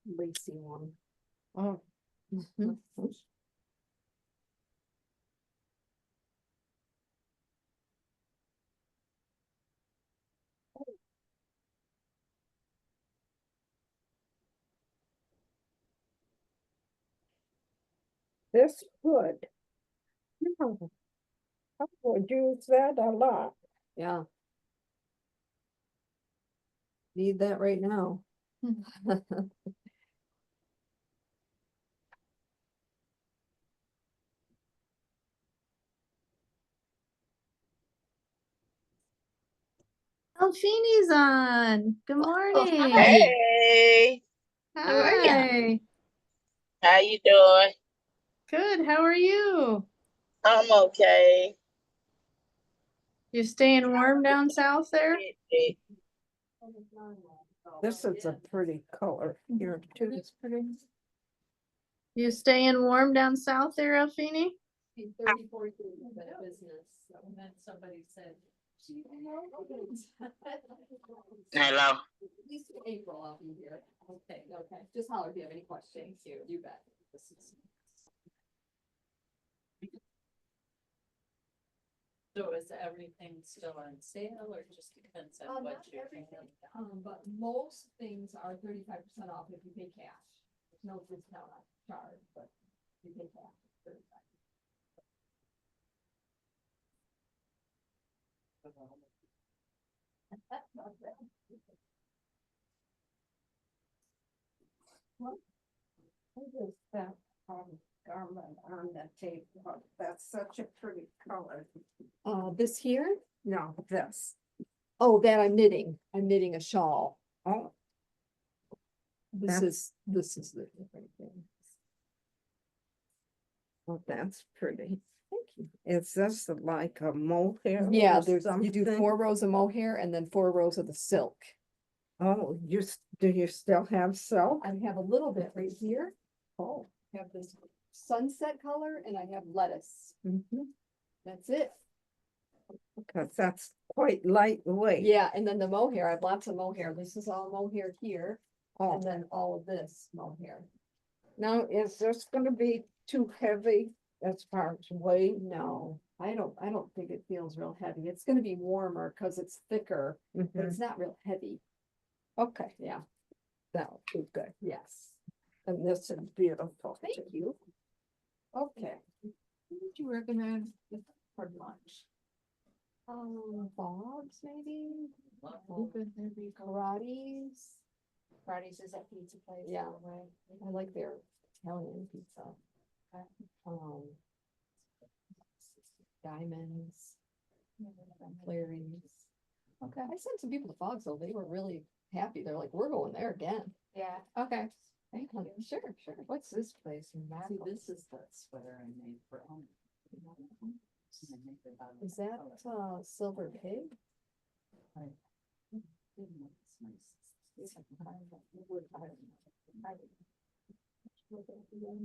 Lacy one. oh, Mhm. this would. No, I would use that a lot. Yeah. Need that right now. Alfini's on. Good morning. Hey, How are ya? Hi. how you doing? Good. How are you? I'm okay. You staying warm down south there? This is a pretty color here too. It's pretty. You staying warm down south there, Alfini? 30, 40 business, so. And then somebody said, Hello. At least in April I'll be here. Okay, okay. Just holler if you have any questions. You bet. so is everything still on sale or just depends on what Not you're everything, but most things are 35% off if you pay cash. There's no discount on charge, but if you pay cash, it's 35. What is that garment on the table? That's such a pretty color. This here? No, this. Oh, that I'm knitting. I'm knitting a shawl. Oh, This That's- is the different thing. well, that's pretty. Thank you. Is this like a mohair? Yeah, or you do something? 4 rows of mohair and then 4 rows of the silk. Oh, do you still have silk? I have a little bit right here. Oh. I have this sunset color and I have lettuce. That's it. Because that's quite lightweight. Yeah, and then the mohair, I have lots of mohair. This is all mohair here, Oh, and then all of this mohair. now is this gonna be too heavy as far as weight? No, I don't think it feels real heavy. It's gonna be warmer because it's thicker, but Mhm. it's not real heavy. Okay, Yeah, that'll be good. yes. And this is beautiful. Thank too. you. Okay. What would you recommend for lunch? Bob's maybe? Karate's. Fridays is that pizza place. Yeah, I like their Italian pizza. Um. Diamonds. Clary's. Okay. I sent some people to Foxville. They were really happy. They're like, we're going there again. Yeah, okay. Thank you. Sure, sure. What's this place? See, this is the sweater I made for home. Is that Silver Pig?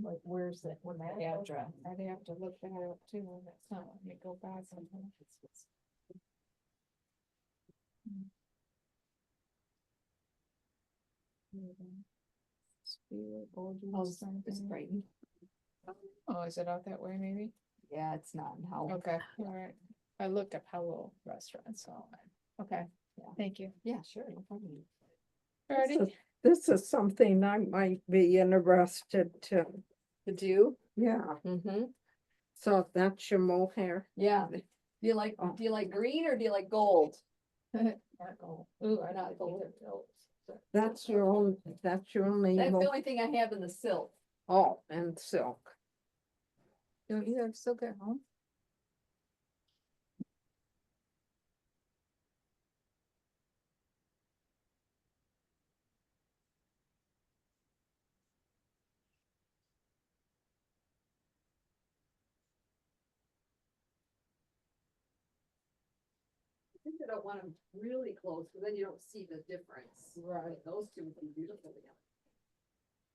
Like, where's that, when that address, I'd have to look that up too, and that's not let me go back sometimes. Oh, it's Brighton. Oh, is it out that way maybe? Yeah, it's not in how. Okay, all right. I looked up Hello Restaurant, so, okay, thank you. Yeah, sure, no problem. Alrighty. This is something I might be interested to, To do? yeah, Mm-hmm. so that's your mohair. Yeah. Do you like, Oh. do you like green or do you like gold? Not gold. Ooh, or not gold. That's your only That's the only thing I have in the silk. oh, and silk. Don't you have silk at home? I think I don't want them really close, because then you don't see the difference. Right. Those two would be beautiful together.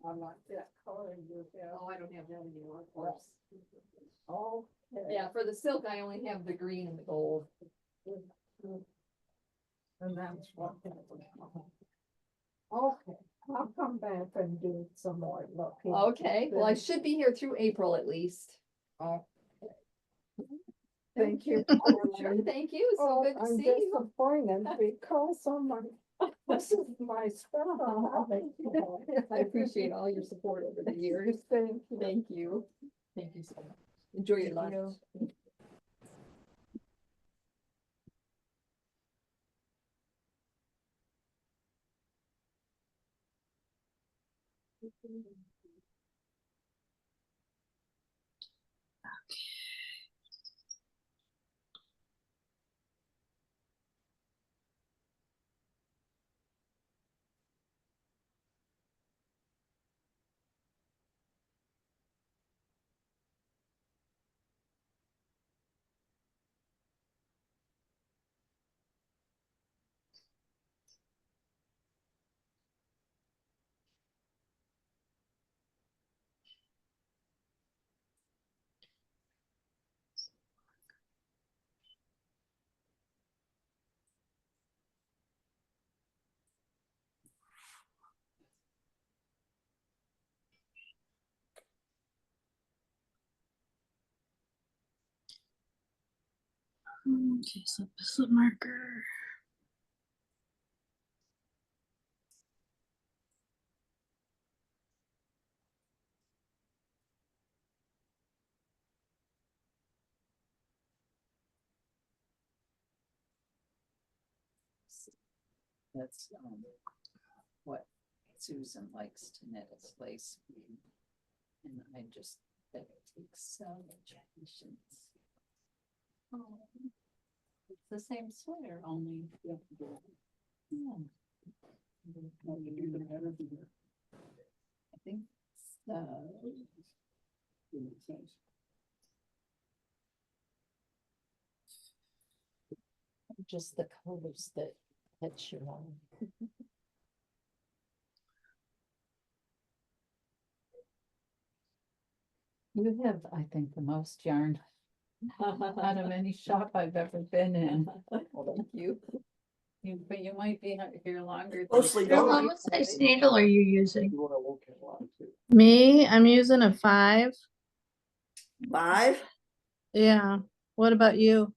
I like that color you have. Oh, I don't have that anymore, of course. Oh. Yeah, for the silk, I only have the green and the gold. And that's what. Okay, I'll come back and do some more looking. Okay, well, I should be here through April at least. Oh. Thank you. Sure, thank you. So Oh, good to I'm see you. disappointed because of my, this is my stuff. I appreciate all your support over the years. Thank you. Thank you. Thank you so much. Enjoy your Thank lunch. Okay, so pencil marker. That's what Susan likes to knit as lace. And I just, that takes so much patience. Oh, it's the same sweater, only. Yeah. I think so. Just the colors that you on. You have, I think, the most yarn out of any shop I've ever been in. Well, thank you. But you might be here longer. than- Mostly Grandma, gold. what size needle are you using? Me, I'm using a 5. 5? Yeah. What about you?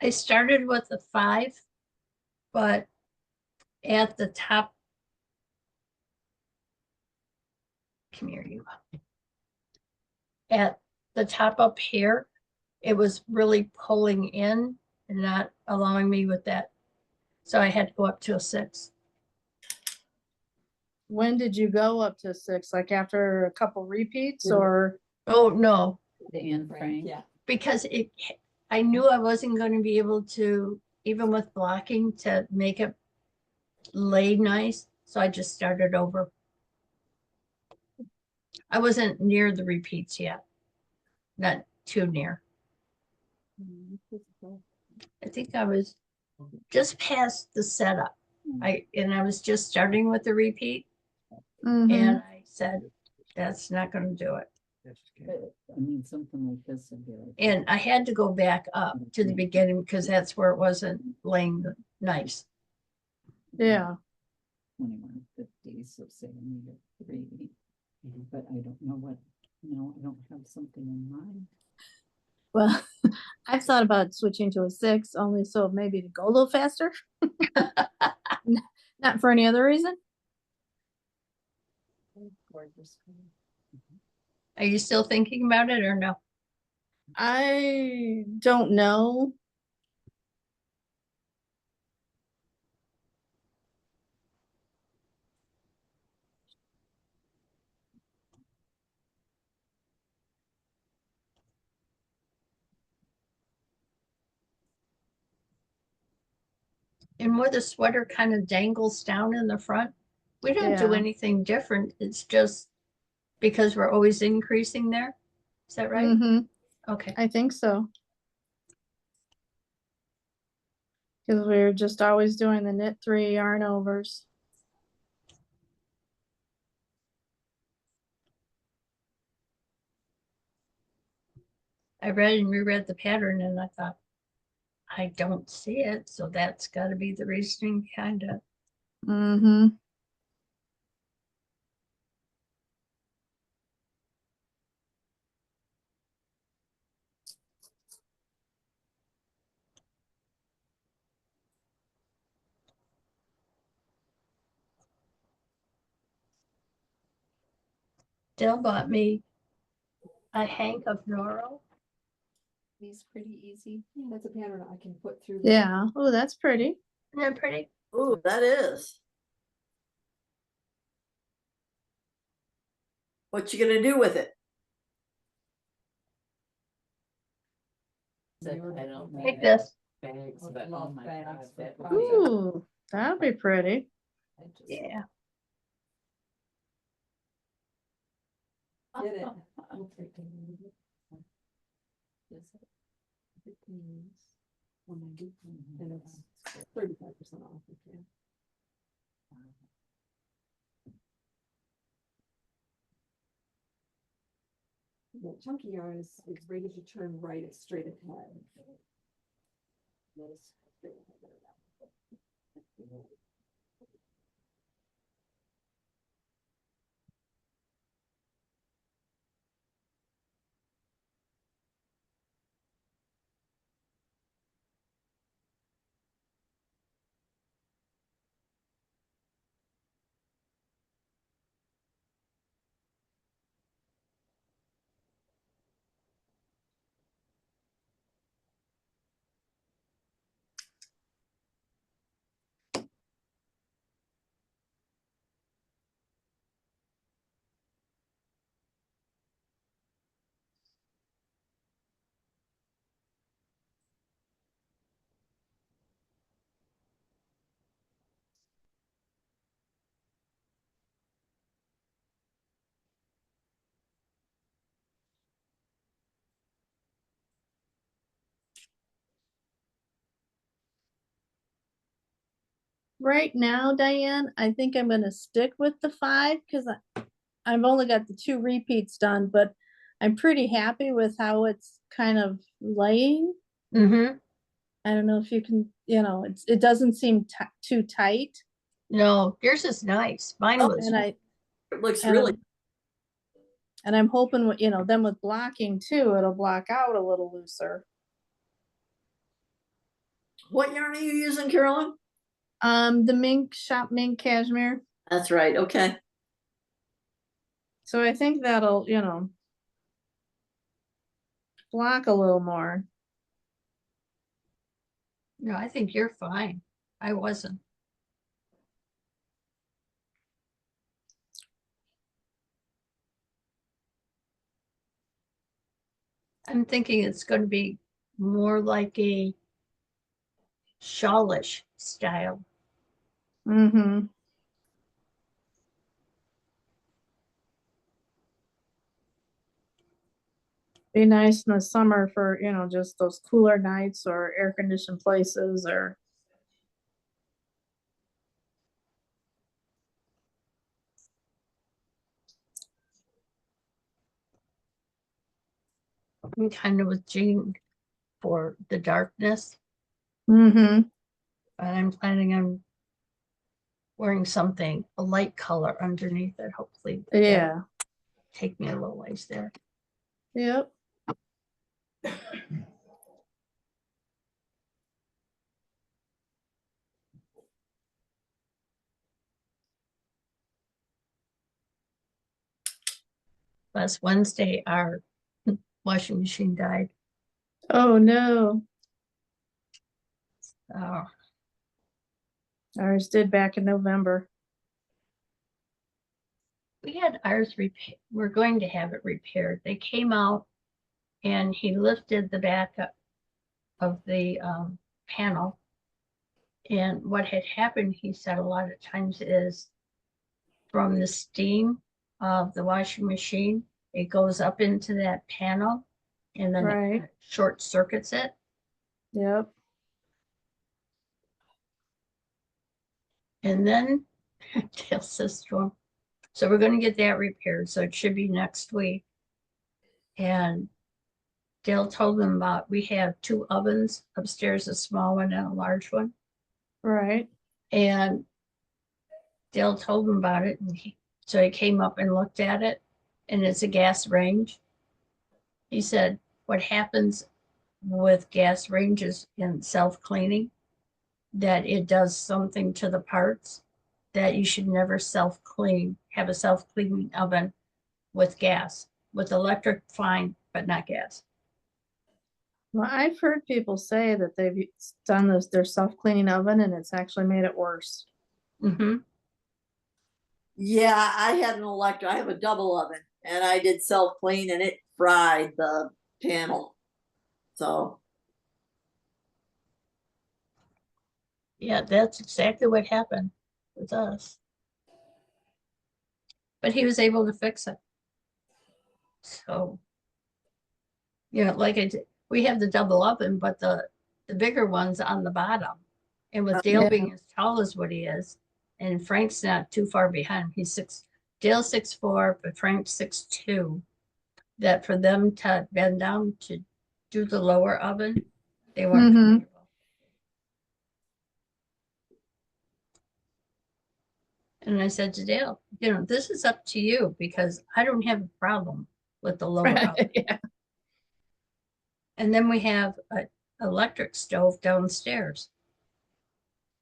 I started with a 5, but at the top. Come here, you. At the top up here, it was really pulling in and not allowing me with that. So I had to go up to a 6. When did you go up to 6? Like after a couple repeats or? Oh, no, Dan Frank. Yeah. because I knew I wasn't going to be able to, even with blocking, to make it lay nice. So I just started over. I wasn't near the repeats yet. Not too near. I think I was just past the setup. And I was just starting with the repeat, Mhm. and I said, that's not gonna do it. But, I mean, something like this would be like. And I had to go back up to the beginning because that's where it wasn't laying nice. Yeah. 2150, so say I need a 3, but I don't know what, no, I don't have something in mind. Well, I've thought about switching to a 6 only so maybe to go a little faster. Not for any other reason. Are you still thinking about it or no? I don't know. And where the sweater kind of dangles down in the front, we don't do Yeah. anything different. It's just because we're always increasing there. Is that right? Mm-hmm. Okay. I think so. Because we're just always doing the knit 3 yarn overs. I read and reread the pattern and I thought, I don't see it. So that's got to be the reasoning behind it. Mm-hmm. Dell bought me a hank of Noro. These pretty easy. Yeah, that's a pattern I can put through. Yeah. Oh, that's pretty. Isn't that pretty? Ooh, that is. What you gonna do with it? I don't know. Take this. Bags, I but oh love my bags God, for that projects. would be- Ooh, that'd be pretty. I just- Yeah. Get it. We'll take it. Is it? It means when I do, and it's 35% off. if you can. The chunky yarn is ready to turn right, it's straight ahead. This straight ahead. Right now, Diane, I think I'm gonna stick with the 5 because I've only got the 2 repeats done, but I'm pretty happy with how it's kind of laying. Mm-hmm. I don't know if you can, it doesn't seem too tight. No, yours is nice. Mine Oh, was. And I, It looks and really, I'm hoping, then with blocking too, it'll block out a little looser. what yarn are you using, Carolyn? The mink shop mink cashmere. That's right, okay. So I think that'll, block a little more. No, I think you're fine. I wasn't. I'm thinking it's going to be more like a shawlish style. Mm-hmm. Be nice in the summer for, just those cooler nights or air conditioned places or I'm kind of with Jean for the darkness, Mm-hmm. but I'm planning on wearing something, a light color underneath it, hopefully. that'll Yeah. Take me a little ways there. Yep. Last Wednesday, our washing machine died. Oh, no. Oh, Ours did back in November. we had ours repaired. We're going to have it repaired. They came out and he lifted the back up of the panel. And what had happened, he said a lot of times, is from the steam of the washing machine, it goes up into that panel and then Right. it short circuits it. Yep. And then Dale says to him, so we're going to get that repaired. So it should be next week. And Dale told them about, we have 2 ovens upstairs, a small one and a large one. Right. And Dale told him about it. And so he came up and looked at it, and it's a gas range. He said, what happens with gas ranges in self-cleaning, that it does something to the parts that you should never self-clean, have a self-cleaning oven with gas. With electric, fine, but not gas. Well, I've heard people say that they've done this, their self-cleaning oven, and it's actually made it worse. Mm-hmm. Yeah, I had an electric, I have a double oven and I did self-clean and it fried the panel. So, Yeah, that's exactly what happened with us. But he was able to fix it. So, like we have the double oven, but the bigger one's on the bottom. And with Dale Yeah. being as tall as what he is, and Frank's not too far behind, Dale's 6'4", but Frank's 6'2", that for them to bend down to do the lower oven, they weren't Mhm. comfortable. And I said to Dale, this is up to you, because I don't have a problem with the lower oven. Yeah. And then we have an electric stove downstairs.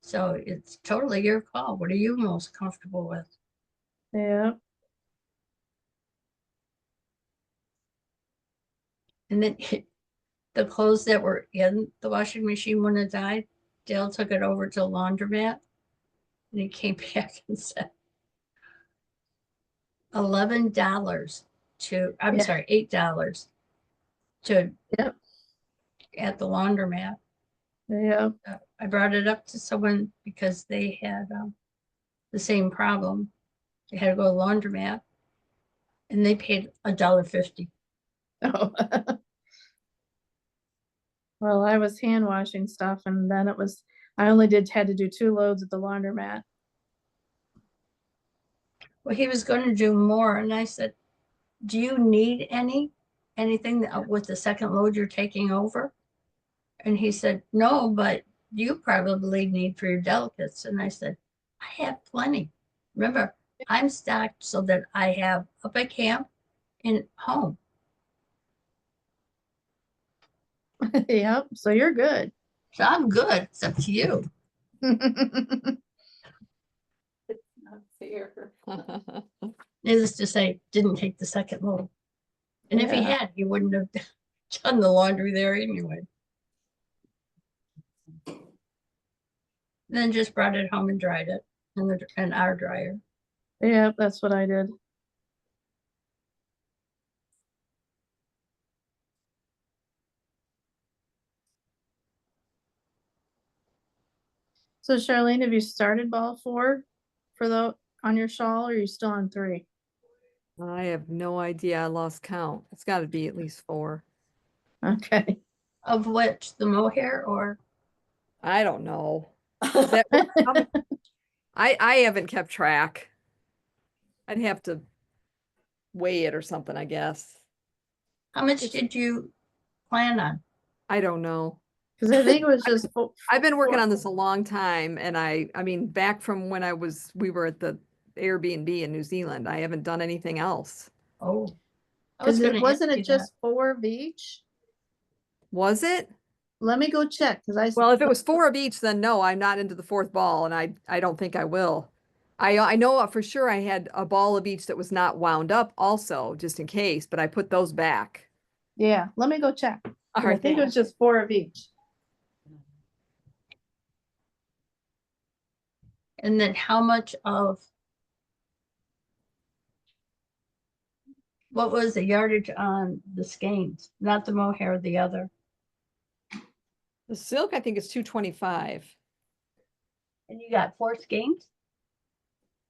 So it's totally your call. What are you most comfortable with? Yeah. And then the clothes that were in the washing machine when it died, Dale took it over to the laundromat, and he came back and said $11 Yeah. sorry, $8 to Yep. at the laundromat. Yeah. I brought it up to someone because they had the same problem. They had to go to the laundromat, and they paid $1.50. Oh. Well, I was hand washing stuff, and then I only had to do 2 loads at the laundromat. Well, he was going to do more, and I said, do you need anything with the second load you're taking over? And he said, no, but you probably need for your delicates. And I said, I have plenty. Remember, I'm stocked so that I have up at camp and home. Yep. So you're good. So I'm good. It's up to you. Not fair. Needless to say, didn't take the second load. And if he Yeah. had, he wouldn't have done the laundry there anyway. Then just brought it home and dried it in our dryer. Yep, that's what I did. So Charlene, have you started ball 4 on your shawl, or are you still on 3? I have no idea. I lost count. It's got to be at least 4. Okay. Of which, the mohair or? I don't know. Is that how many- I haven't kept track. I'd have to weigh it or something, I guess. How much did you plan on? I don't know. Cause I think it was just. I've been working four- on this a long time and I mean, back from when we were at the Airbnb in New Zealand, I haven't done anything else. Oh. I was Cause gonna it, ask wasn't you it that. just 4 of each? Was it? Let me go check, cause Well, if it was 4 of each, then no, I'm not into the 4th ball and I don't think I will. I know for sure I had a ball of each that was not wound up also, just in case, but I put those back. yeah, let me go check. All 'Cause I right, think it was thanks. just 4 of each. And then how much of? What was the yardage on the skeins? Not the mohair, the other. The silk, I think is 225. And you got 4 skeins?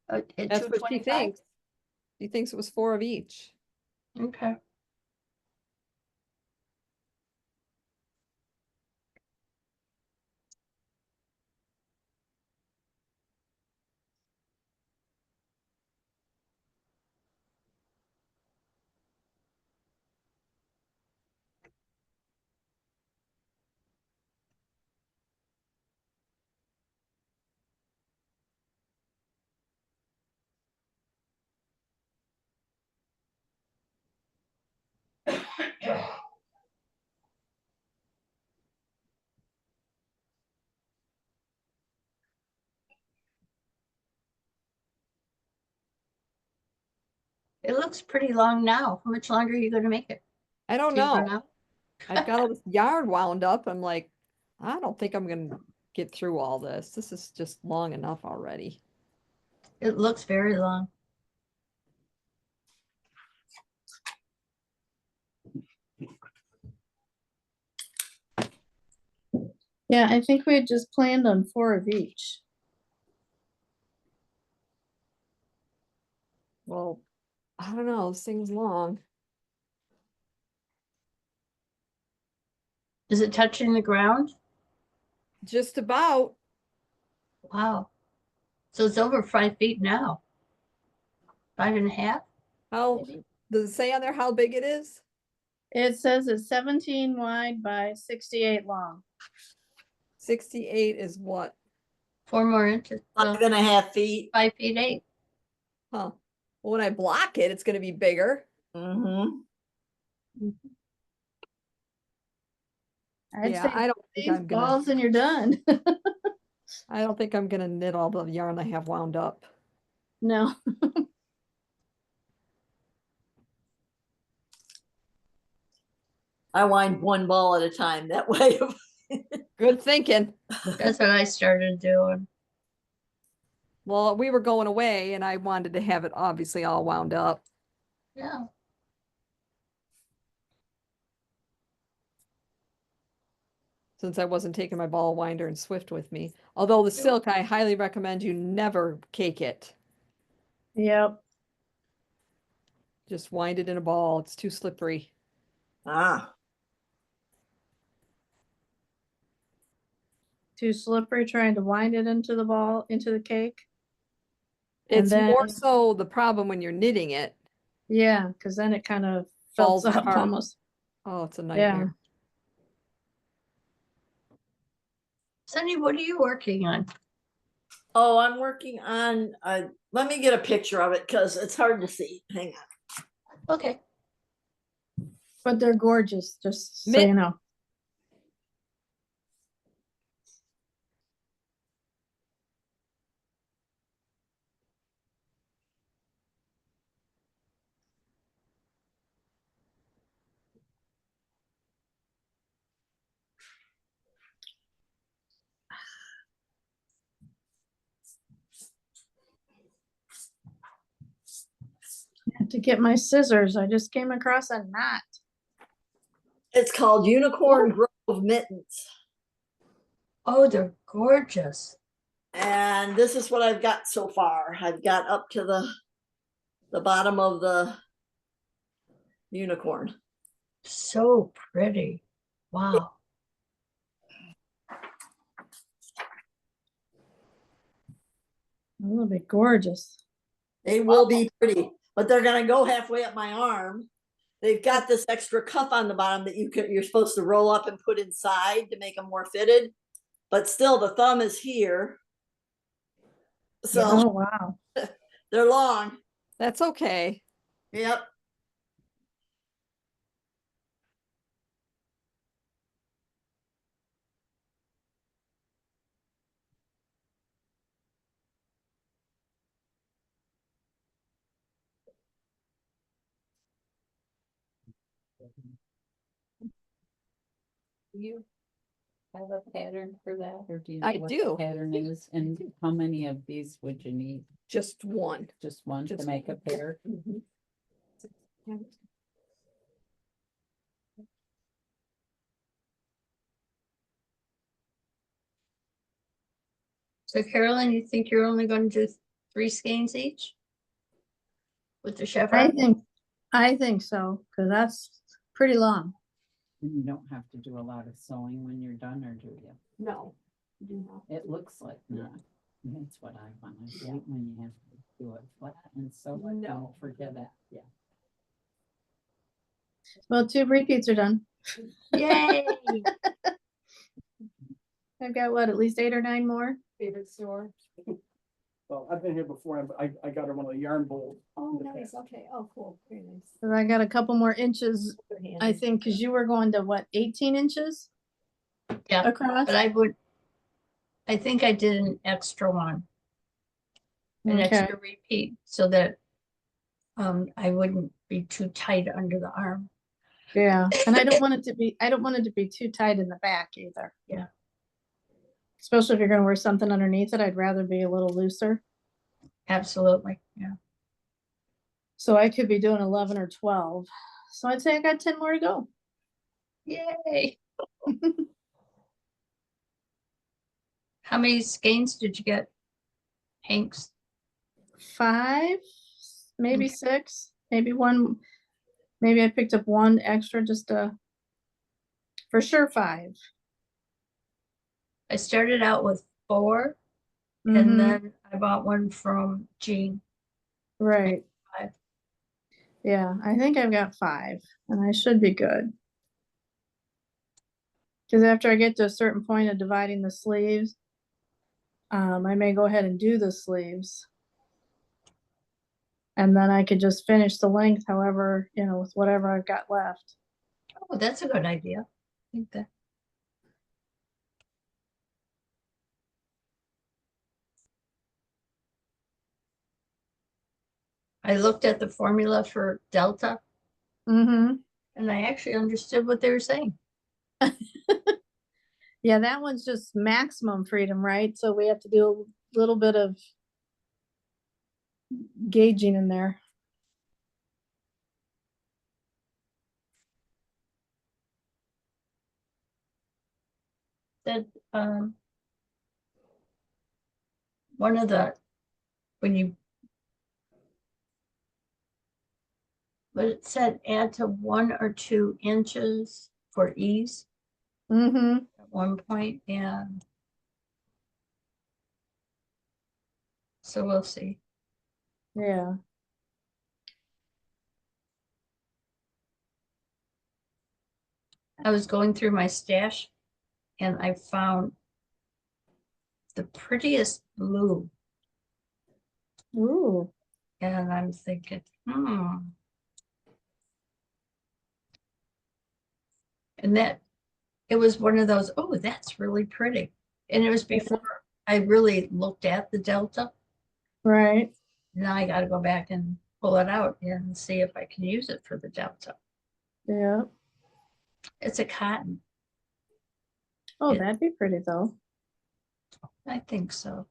At That's what she 225? thinks. She thinks it was 4 of each. Okay. It looks pretty long now. How much longer are you gonna make it? I don't Do you run know. out? I've got all this yarn wound up. I'm like, I don't think I'm gonna get through all this. This is just long enough already. It looks very long. Yeah, I think we had just planned on 4 of each. Well, I don't know. This thing's long. Is it touching the ground? Just about. Wow. So it's over 5 feet now. 5.5? How Maybe. does it say on there how big it is? It says it's 17 wide by 68 long. 68 is what? 4 more inches. So 5.5 feet. 5 feet 8. Huh. Well, when I block it, it's gonna be bigger. Mm-hmm. I'd Yeah, say I don't think these I'm gonna. balls and you're done. I don't think I'm gonna knit all the yarn I have wound up. No. I wind one ball at a time that way. Good thinking. That's what I started doing. Well, we were going away and I wanted to have it obviously all wound up. Yeah. Since I wasn't taking my ball winder and Swift with me. Although the silk, I highly recommend you never cake it. Yep. Just wind it in a ball. It's too slippery. Ah, Too slippery trying to wind it into the ball, into the cake. And It's then, more so the problem when you're knitting it. yeah, because then it kind of Falls fills up apart. almost. Oh, it's a Yeah. nightmare. Sunny, what are you working on? oh, I'm working on, let me get a picture of it because it's hard to see. Hang on. Okay. But they're gorgeous, just so Mitt- you know. I had to get my scissors. I just came across a knot. It's called Unicorn Grove Mittens. Oh, they're gorgeous. And this is what I've got so far. I've got up to the bottom of the unicorn. So pretty. Wow. That'll be gorgeous. They will be pretty, but they're gonna go halfway up my arm. they've got this extra cuff on the bottom that you're supposed to roll up and put inside to make them more fitted. But still the thumb is here. So Oh, wow. they're long. That's okay. Yep. Do you have a pattern for that, or do you? I know what the do. Pattern is, and how many of these would you need? Just one. Just one to Just make a pair? Mhm. So Carolyn, you think you're only gonna do 3 skeins each? With the chevron? I think so, because that's pretty long. And you don't have to do a lot of sewing when you're done, or do you? No. Do not. It looks like not. That's what I want. I hate when you have to do it flat and sew it. No. Don't forget that. Yeah. Well, 2 repeats are done. Yay! I've got what, at least 8 or 9 more? Favorite store? Well, I've been here before, and I got her one of the yarn bowls. Oh, nice. Okay. Oh, cool. Very nice. 'Cause I got a couple more inches, They're handy. I think, because you were going to what, 18 inches Yeah, across? but I think I did an extra one. An Okay. extra repeat so that I wouldn't be too tight under the arm. Yeah, and I don't want it to be too tight in the back either. Yeah. Especially if you're gonna wear something underneath it, I'd rather be a little looser. Absolutely, yeah. So I could be doing 11 or 12. So I'd say I got 10 more to go. Yay. How many skeins did you get, Hanks? 5, maybe Okay. 6, maybe 1. Maybe I picked up 1 extra just for sure 5. I started out with 4 Mhm, and then I bought one from Jean. right. 5. Yeah, I think I've got 5 and I should be good. Because after I get to a certain point of dividing the sleeves, I may go ahead and do the sleeves. And then I could just finish the length however, with whatever I've got left. Oh, that's a good idea. I think that. I looked at the formula for Delta Mm-hmm. and I actually understood what they were saying. Yeah, that one's just maximum freedom, right? So we have to do a little bit of gauging in there. That one of the, when you, but it said add to 1 or 2 inches for ease Mm-hmm. at one point, and so we'll see. Yeah. I was going through my stash and I found the prettiest blue, Ooh. and I'm thinking, and that it was one of those, oh, that's really pretty. And it was before I really looked at the Delta. Right. Now I got to go back and pull it out and see if I can use it for the Delta. Yeah. It's a cotton. Oh, It- that'd be pretty though. I think so.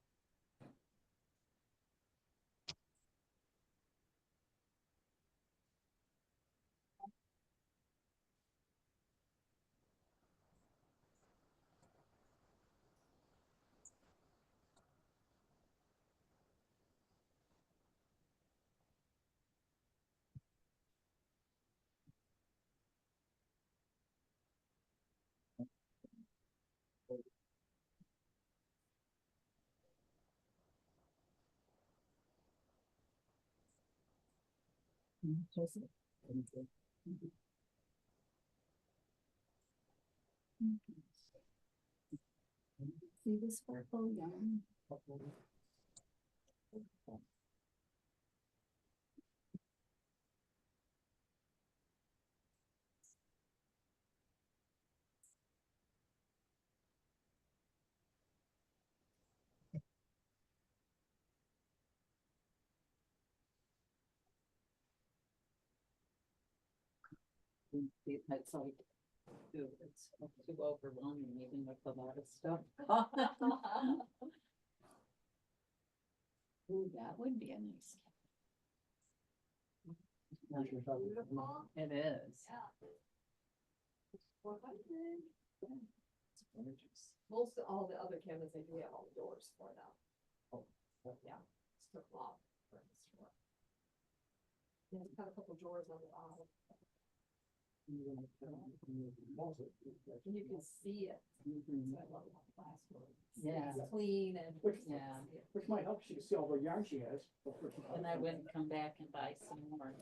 See this purple yarn? It's like, it's too overwhelming even with a lot of stuff. Ooh, that would be a nice. It is. It's gorgeous. Most of all the other cabinets, they do have all the doors for now. Yeah. Just took them off for this one. Yeah, it's got a couple drawers on the bottom. You can see it. So I love the glass door. Yeah. It's clean and. Yeah. Which might help, she can see all the yarn she has. And I wouldn't come back and buy some more.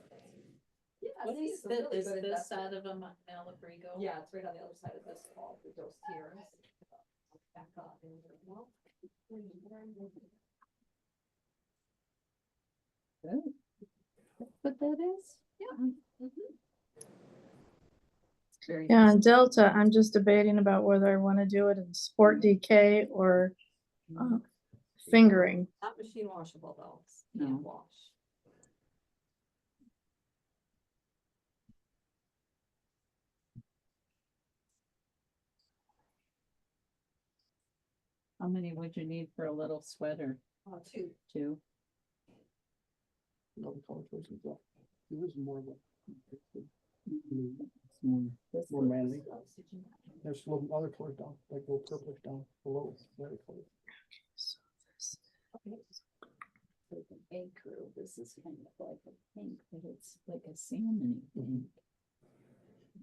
Yeah, What see, is it's a this, really is good this investment. out of a Malabrigo? Yeah, it's right on the other side of this wall, with those tiers. Back up and, well. That's what that is? Yeah. Very Yeah, nice. on Delta, I'm just debating about whether I want to do it in sport DK or fingering. Not machine washable though, it's No. hand wash. How many would you need for a little sweater? Two. Two? No, the color choices, yeah. This is more of a. This More looks- manly. There's little other colors down, like little purplish down below, very color. So the egg crew, this is kind of like a pink, but it's like a salmon pink.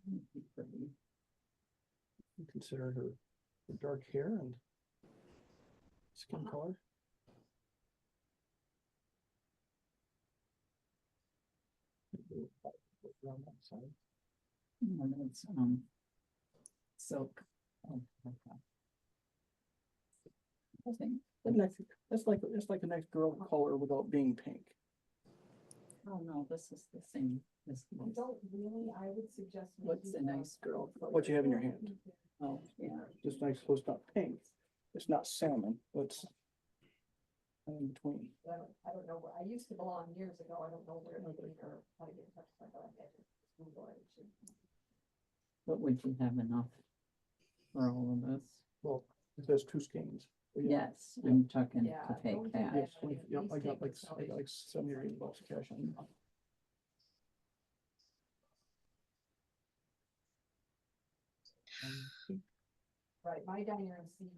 That'd be pretty. You consider her dark hair and skin color. Around that side. And it's, silk. Oh, okay. I think, That's like a nice girl color without being pink. oh no, this is the same. This I is- don't really, I would suggest. What's a maybe, nice girl? What you have in your hand. Oh, yeah. Just nice, so it's not pink. It's not salmon, but it's in between. I don't know where, I used to belong years ago, I don't know where they or how to get in touch with my dad. But would you have enough for all of us? Well, it says two skeins. But yeah, Yes, I'm talking Yeah, to take don't do that. that. Yeah, I got like, $70 or $80 cash on. Right, my dining room seats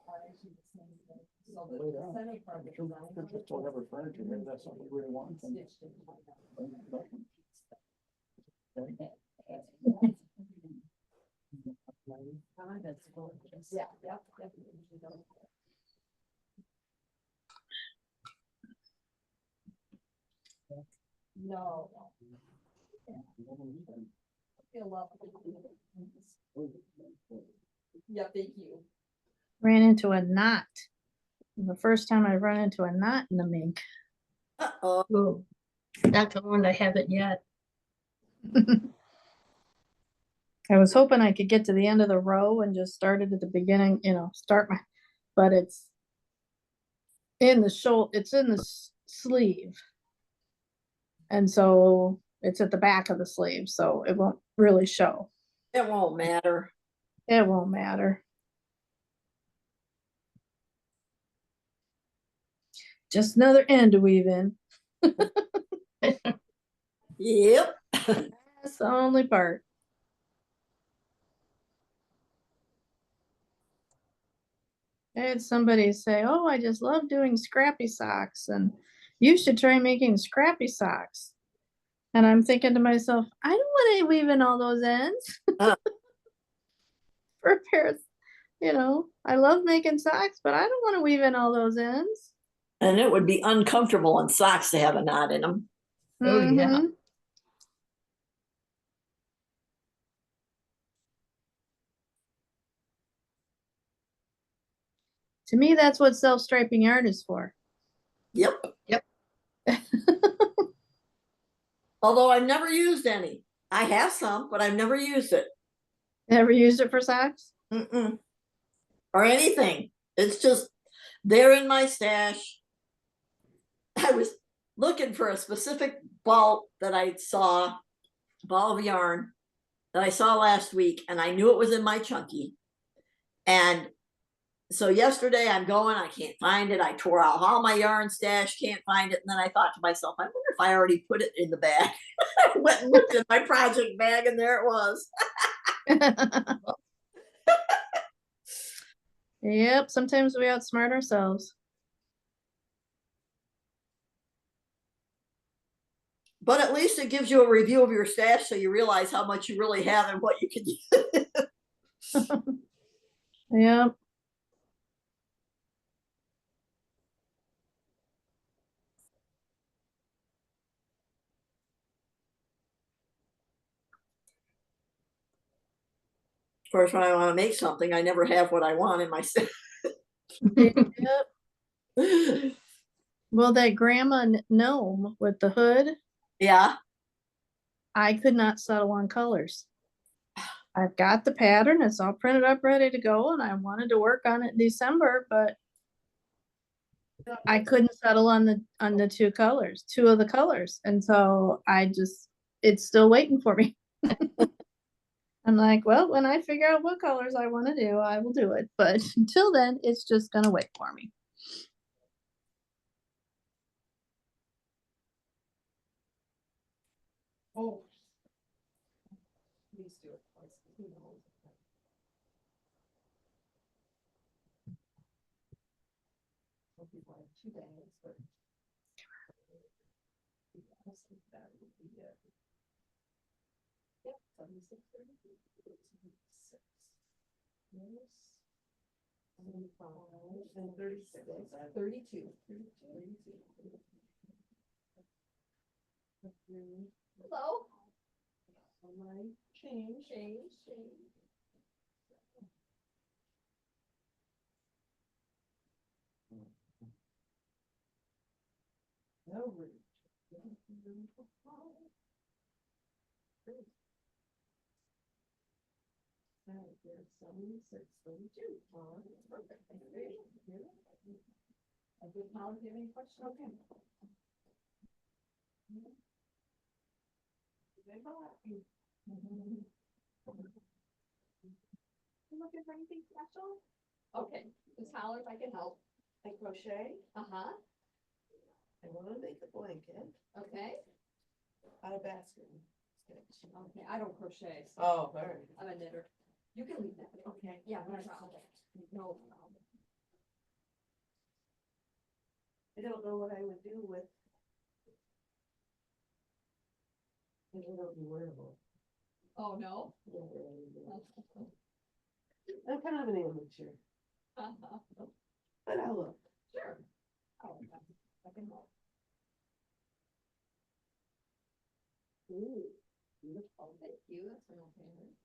are actually the same thing, so the Later on. center part of the Sure, design. sure, just whatever furniture, maybe that's something we really want. and- Stitched in like that. Oh, that's gorgeous. Yeah, yep, definitely. No. Feel love. Yeah, thank you. Ran into a knot. The first time I run into a knot in the mink. Uh-oh. Ooh, not the one I haven't yet. I was hoping I could get to the end of the row and just started at the beginning, start my, but it's in the it's in the sleeve. And so it's at the back of the sleeve, so it won't really show. It won't matter. It won't matter. Just another end to weave in. Yep. That's the only part. I had somebody say, "Oh, I just love doing scrappy socks, and you should try making scrappy socks." And I'm thinking to myself, I don't want to weave in all those ends for a pair of, I love making socks, but I don't want to weave in all those ends. And it would be uncomfortable in socks to have a knot in them. Oh, yeah. Mhm. To me, that's what self-striping yarn is for. Yep. Yep. Although I've never used any. I have some, but I've never used it. Never used it for socks? Mm-mm. Or anything. It's just there in my stash. I was looking for a specific ball that I saw, ball of yarn that I saw last week, and I knew it was in my chunky. And so yesterday I'm going, I can't find it. I tore out all my yarn stash, can't find it. And then I thought to myself, I wonder if I already put it in the bag. I went and looked in my project bag, and there it was. Yep, sometimes we outsmart ourselves. But at least it gives you a review of your stash so you realize how much you really have and what you can use. Yep. Of course, when I want to make something, I never have what I want in my stash. Yep. Well, that grandma gnome with the hood, Yeah. I could not settle on colors. I've got the pattern, it's all printed up, ready to go, and I wanted to work on it in December, but I couldn't settle on the two of the colors. And so it's still waiting for me. I'm like, well, when I figure out what colors I want to do, I will do it. But until then, it's just gonna wait for me. Oh. Please do it twice, who knows? Some people have 2 days, but. That would be it. Yep, 76, 32, 76. Yes. 75 and 36, 32. Hello. Change. No root. There's 76, 32. Perfect. Thank you. I did not have any questions. Okay. You looking for anything special? Okay, just holler if I can help. I crochet. Uh-huh. I want to make a blanket. Okay. Out of basket stitch. Okay, I don't crochet. So oh, all right. I'm a knitter. You can leave that. Okay. Yeah, no problem. No problem. I don't know what I would do with. It won't be wearable. Oh, no? I'm kind of an amateur. But I'll look. Sure. Oh, I can help. Ooh, beautiful. Thank you. That's my favorite.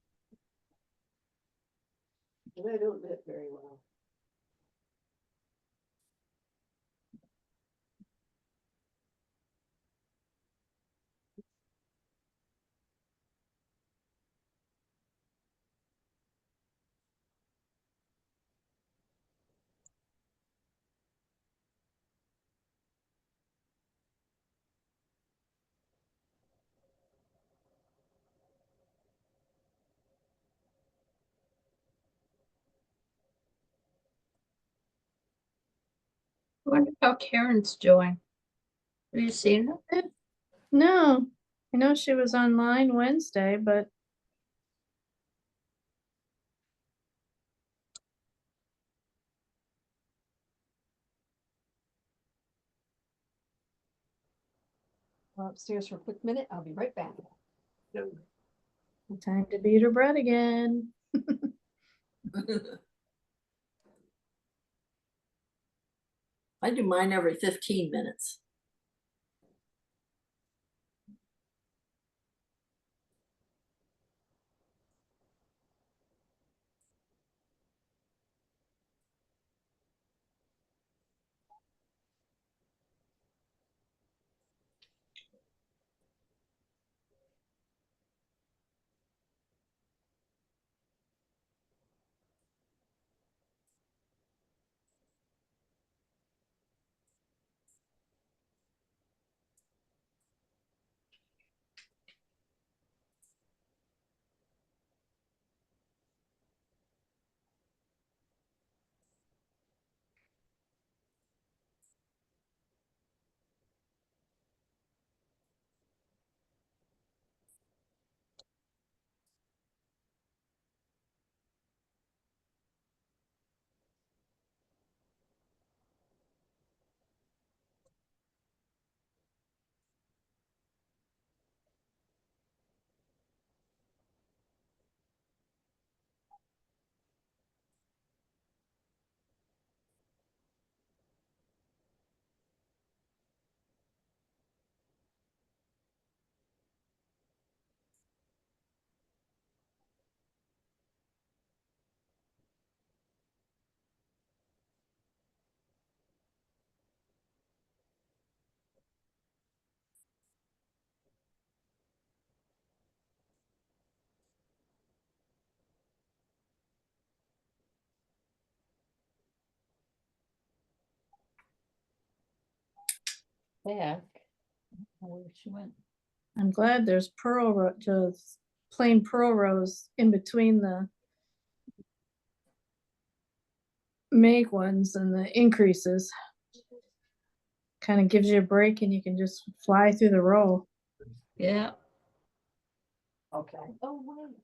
And I don't knit very well. I wonder how Karen's doing. Have you seen her? No, I know she was online Wednesday, but Upstairs for a quick minute. I'll be right back. time to beat her bread again. I do mine every 15 minutes. back. I don't know where she went. I'm glad there's just plain pearl rows in between the make ones and the increases. Kind of gives you a break and you can just fly through the row. Yeah. Okay. Oh, wait.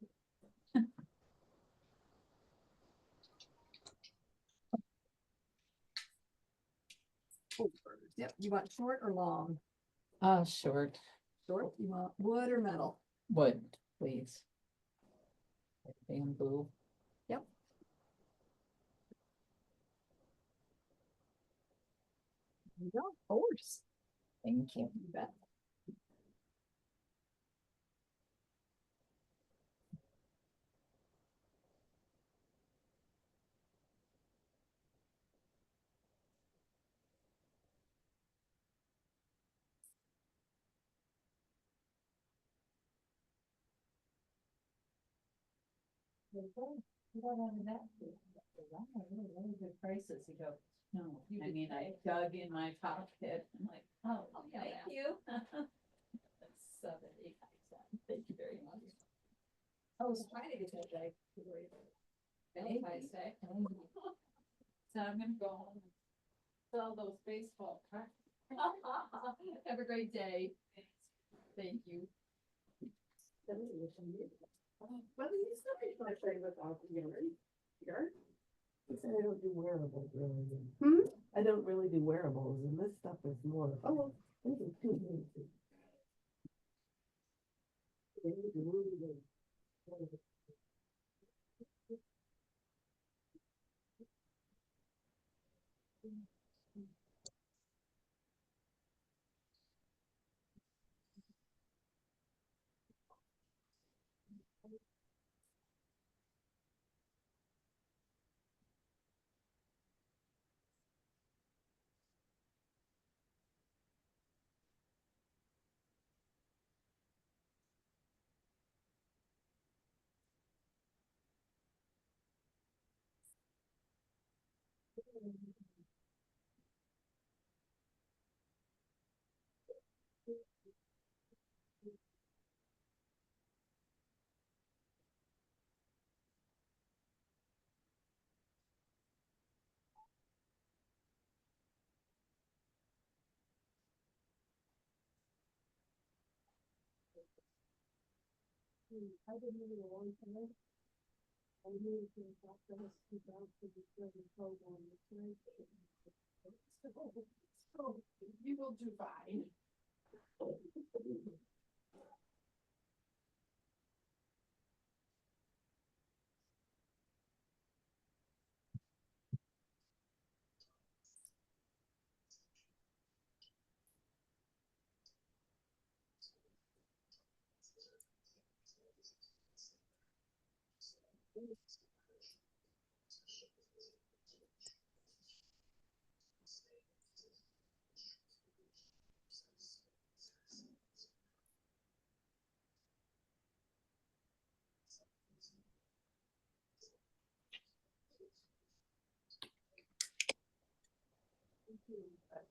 Yep, you want short or long? Short. Short, you want wood or metal? Wood, please. Bamboo. Yep. There you go, horse. Thank you. You bet. Really good prices. You go, no, I mean, I dug in my pocket. I'm like, oh, thank you. That's 75 cents. Thank you very much. I was trying to get that guy. Valentine's Day. So I'm gonna go home and sell those baseball cards. Have a great day. Thank you. But it's not my favorite out here. I don't do wearables really. I don't really do wearables, and this stuff is more. Oh, this is too easy. I didn't really want to know. I really think that was too bad to be very program. So you will do fine.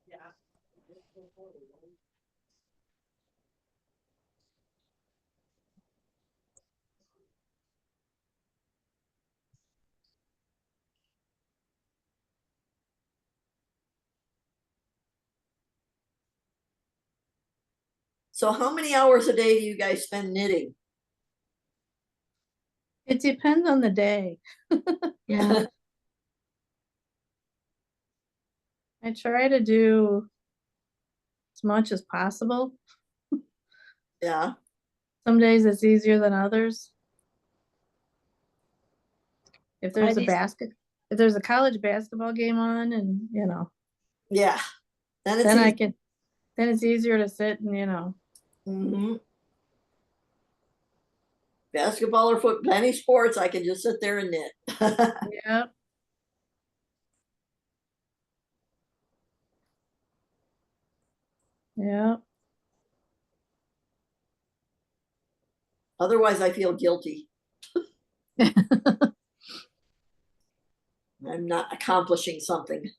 Yeah. So how many hours a day do you guys spend knitting? It depends on the day. Yeah. I try to do as much as possible. Yeah, Some days it's easier than others. If there's a these- if there's a college basketball game on and, yeah. Then it's then then it's easier to sit and, Mhm. Basketball or foot, any sports, I can just sit there and knit. yep. Yep. Otherwise, I feel guilty. I'm not accomplishing something.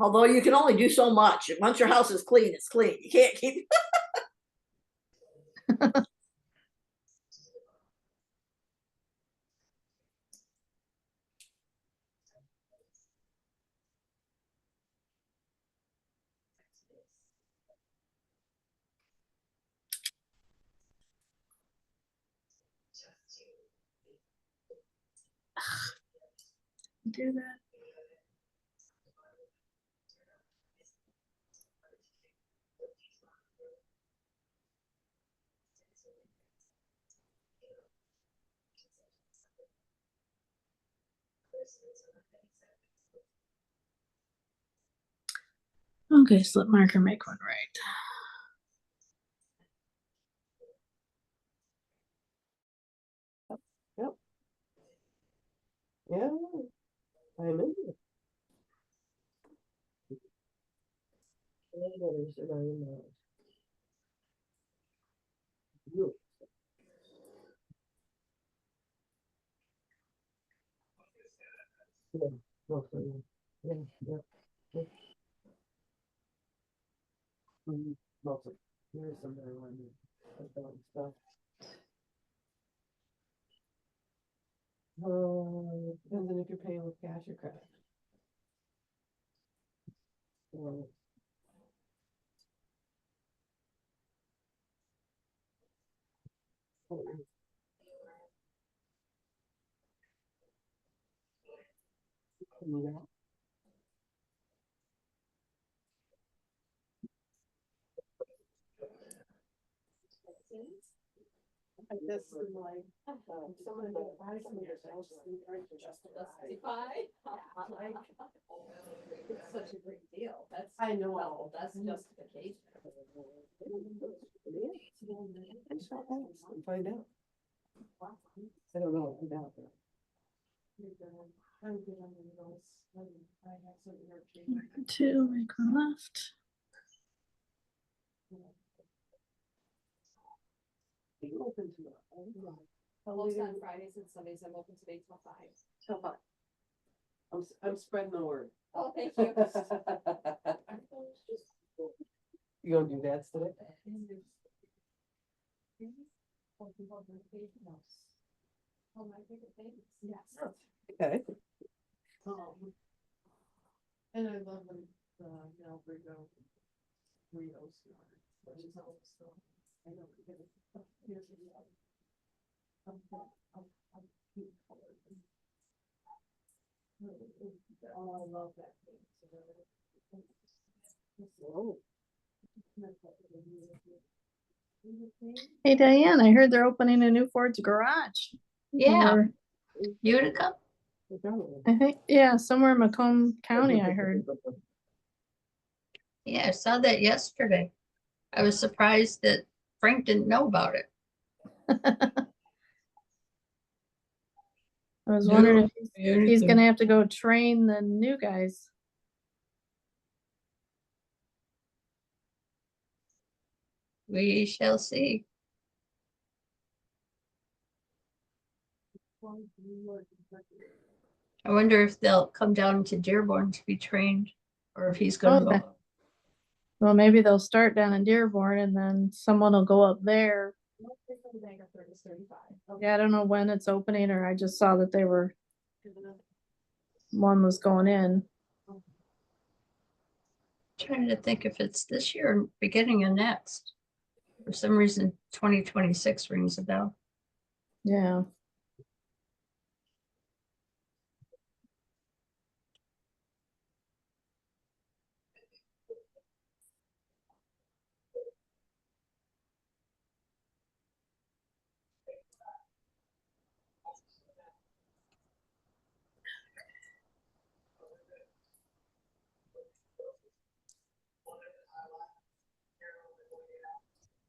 Although you can only do so much. Once your house is clean, it's clean. You can't keep. Do that. Okay, slip marker, make one right. Yep. Yeah, I remember. Letters that are in there. You. Yeah, mostly, yeah, yeah, yeah. Mostly, here's some that are on there, stuff. Depends on if you're paying with cash or credit. Well, yeah. I guess like, someone that buys some of your things, Justify. Like, it's such a great deal. That's. I know. Well, that's justification. Find out. I don't know, find out. Two, make one left. Closed on Fridays and Sundays. I'm open today till 5. I'm spreading the word. Oh, thank you. You gonna do that today? Oh, my favorite things. Yes. Okay. And I love when, Alfredo Rios. Which is also, I know, here's the other. Oh, I love that thing. Oh. Hey Diane, I heard they're opening a new Ford's garage. Yeah, Over- Utica. I think, yeah, somewhere in Macomb County, I heard. Yeah, I saw that yesterday. I was surprised that Frank didn't know about it. I was wondering if he's Anything. gonna have to go train the new guys. We shall see. I wonder if they'll come down to Dearborn to be trained, or if he's gonna Okay. go. Well, maybe they'll start down in Dearborn and then someone will go up there. Yeah, I don't know when it's opening, or I just saw that they were, one was going in. Trying to think if it's this year or beginning of next. For some reason, 2026 rings a bell. Yeah.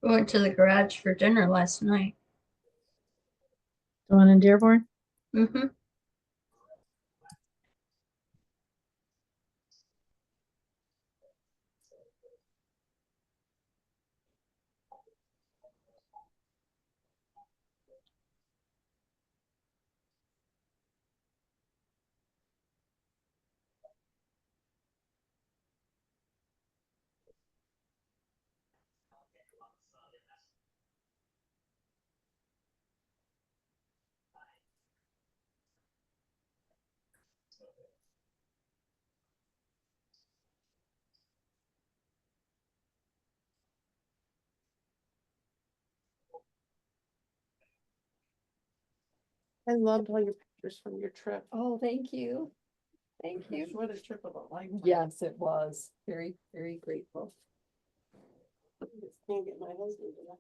We went to the garage for dinner last night. The one in Dearborn? Mm-hmm. I loved all your pictures from your trip. Oh, thank you. Thank you. What a trip of a lifetime. Yes, it was. Very, very grateful. I just can't get my husband to that.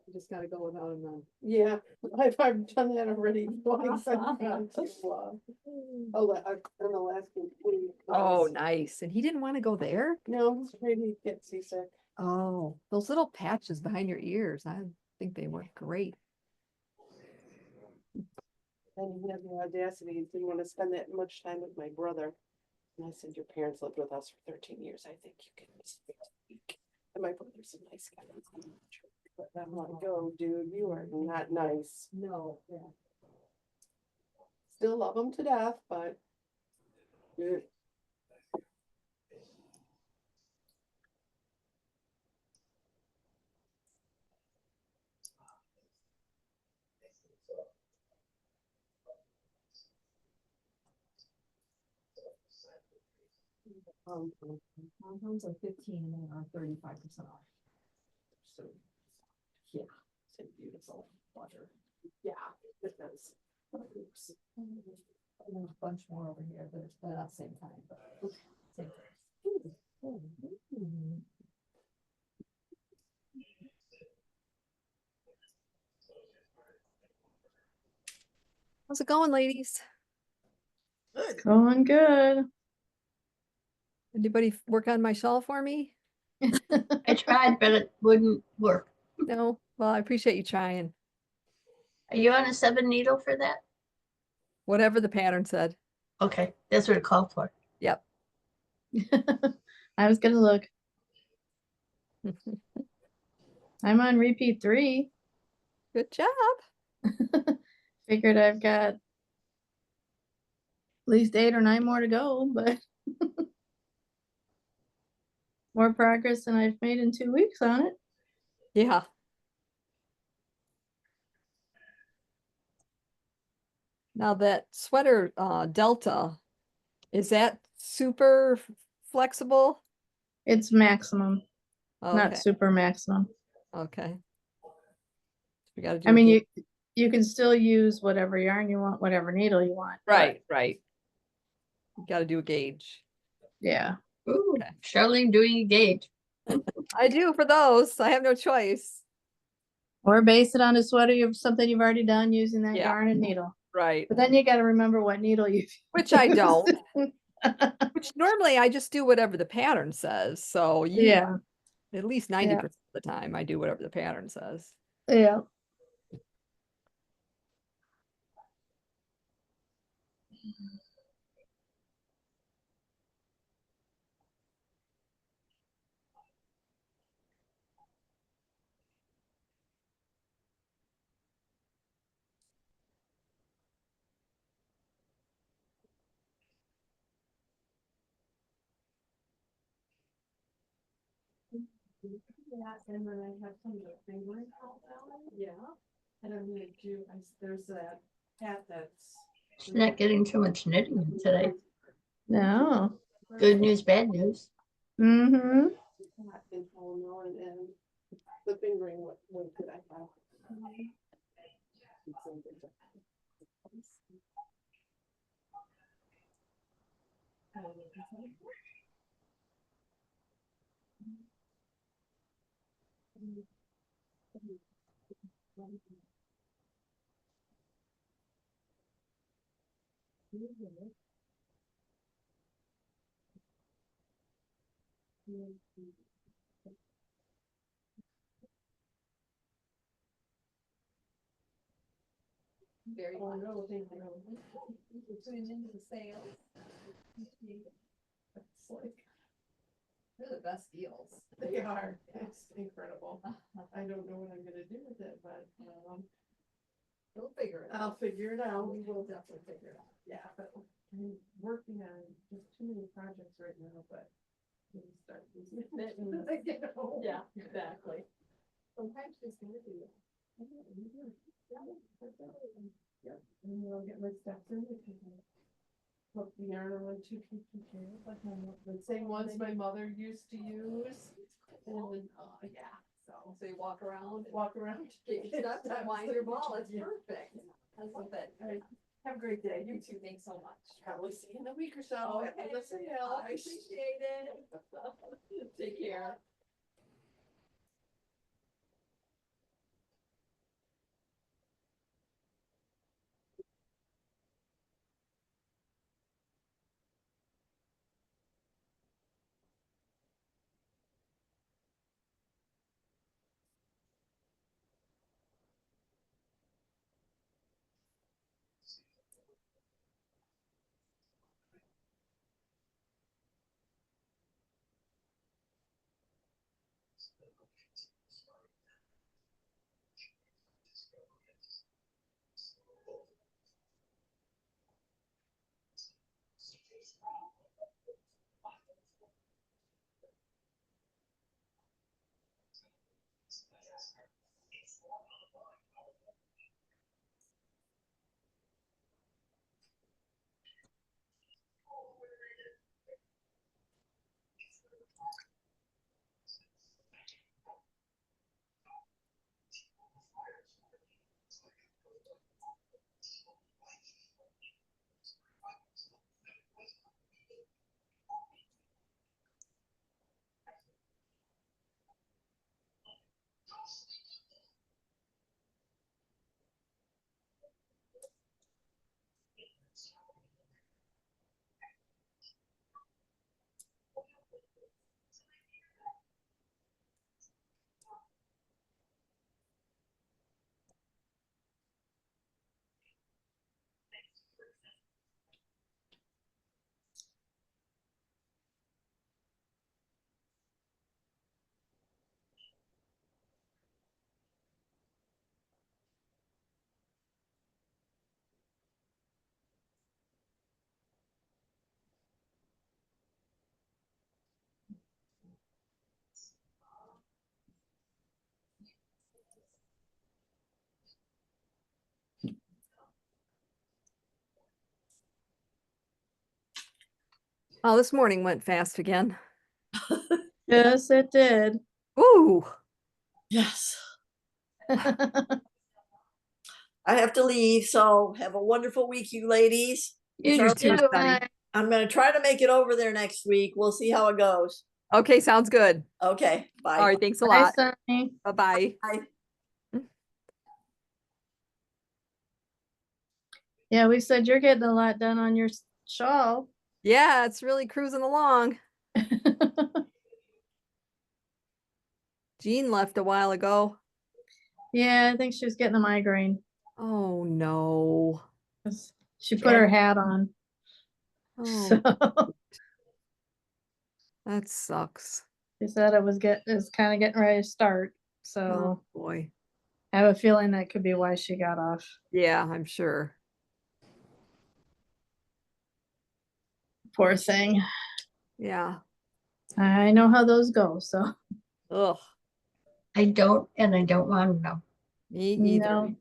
You just gotta go without him then. Yeah, I've done that already twice. I've gone to, an Alaskan cruise. Oh, nice. And he didn't want to go there? No, he's afraid he'd get seasick. Oh, those little patches behind your ears. I think they work great. And he had the audacity, he didn't want to spend that much time with my brother. And I said, your parents lived with us for 13 years. I think you can miss it a week. And my brother's a nice guy. But I'm like, oh, dude, you are not nice. No, yeah. Still love him to death, but. Compounds are 15 and they are 35% off. So, Yeah, it's a beautiful butter. yeah, it does. Oops. There's a bunch more over here, but it's not the same time, but same price. How's it going, ladies? Good. Going good. Anybody work on my shawl for me? I tried, but it wouldn't work. No? Well, I appreciate you trying. Are you on a 7 needle for that? Whatever the pattern said. Okay, that's what it called for. Yep. I was gonna look. I'm on repeat 3. Good job. Figured I've got at least 8 or 9 more to go, but more progress than I've made in 2 weeks on it. Yeah. Now that sweater Delta, is that super flexible? It's maximum, Okay. not super maximum. Okay. We gotta do I a mean, gauge. you can still use whatever yarn you want, whatever needle you want. but Right. You gotta do a gauge. Yeah. Ooh, Okay. Charlene doing a gauge. I do for those. I have no choice. Or base it on a sweater of something you've already done using that Yeah. yarn and needle. Right. But then you got to remember what needle you Which I don't. Which normally I just do whatever the pattern says. So Yeah. at least 90% of the time I do whatever the pattern says. Yeah. Yeah, and then I have some of the fingering out now. Yeah. And I'm gonna do, there's that hat that's. She's not getting too much knitting in today. No. Good news, bad news. Mm-hmm. Hat in Comodo and the fingering, what could I have? Very Oh, much. no, thank you. Tuning into the sales. It's like, they're the best deals. They are, it's incredible. I don't know what I'm gonna do with it, but, We'll figure it out. I'll figure it out. We will definitely figure it out. Yeah, but I'm working on just too many projects right now, but. we can start these mittens. Yeah, exactly. Sometimes just gonna do it. Yep, and then I'll get my steps in. Hook the yarn on 2 like the same ones my mother used to use. And, yeah, So So you walk around, walk around. get your steps, and wind your ball, it's perfect. I love it. All right. Have a great day. You too, thanks so much. Probably see you in a week or so. Okay, Have a listen, I appreciate it. Take care. Oh, this morning went fast again. Yes, it did. Ooh. Yes, I have to leave, so have a wonderful week, you ladies. You You too, too. Sunny. I'm gonna try to make it over there next week. We'll see how it goes. Okay, sounds good. Okay, All bye. right, thanks a Bye, lot. Sunny. Bye-bye. Bye. Yeah, we said you're getting a lot done on your shawl. Yeah, it's really cruising along. Jean left a while ago. Yeah, I think she was getting a migraine. Oh, no. 'Cause she put her hat on. Oh, So that sucks. she said it was kind of getting ready to start. Oh, So boy. I have a feeling that could be why she got off. Yeah, I'm sure. Poor thing. Yeah. I know how those go, so Ugh, I don't, and I don't want to know. me either. no.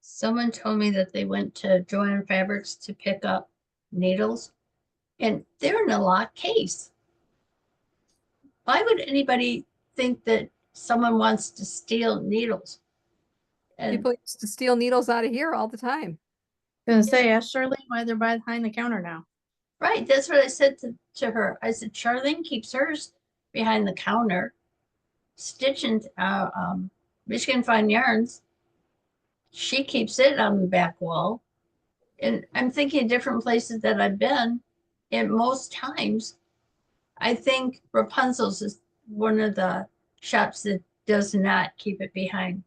Someone told me that they went to Joann Fabrics to pick up needles, and they're in a locked case. Why would anybody think that someone wants to steal needles? And People used to steal needles out of here all the time. Gonna say, ask Charlene why they're behind the counter now. right, that's what I said to her. I said, Charlene keeps hers behind the counter. Stitching Michigan Fine Yarns, she keeps it on the back wall. And I'm thinking of different places that I've been, and most times I think Rapunzel's is one of the shops that does not keep it behind.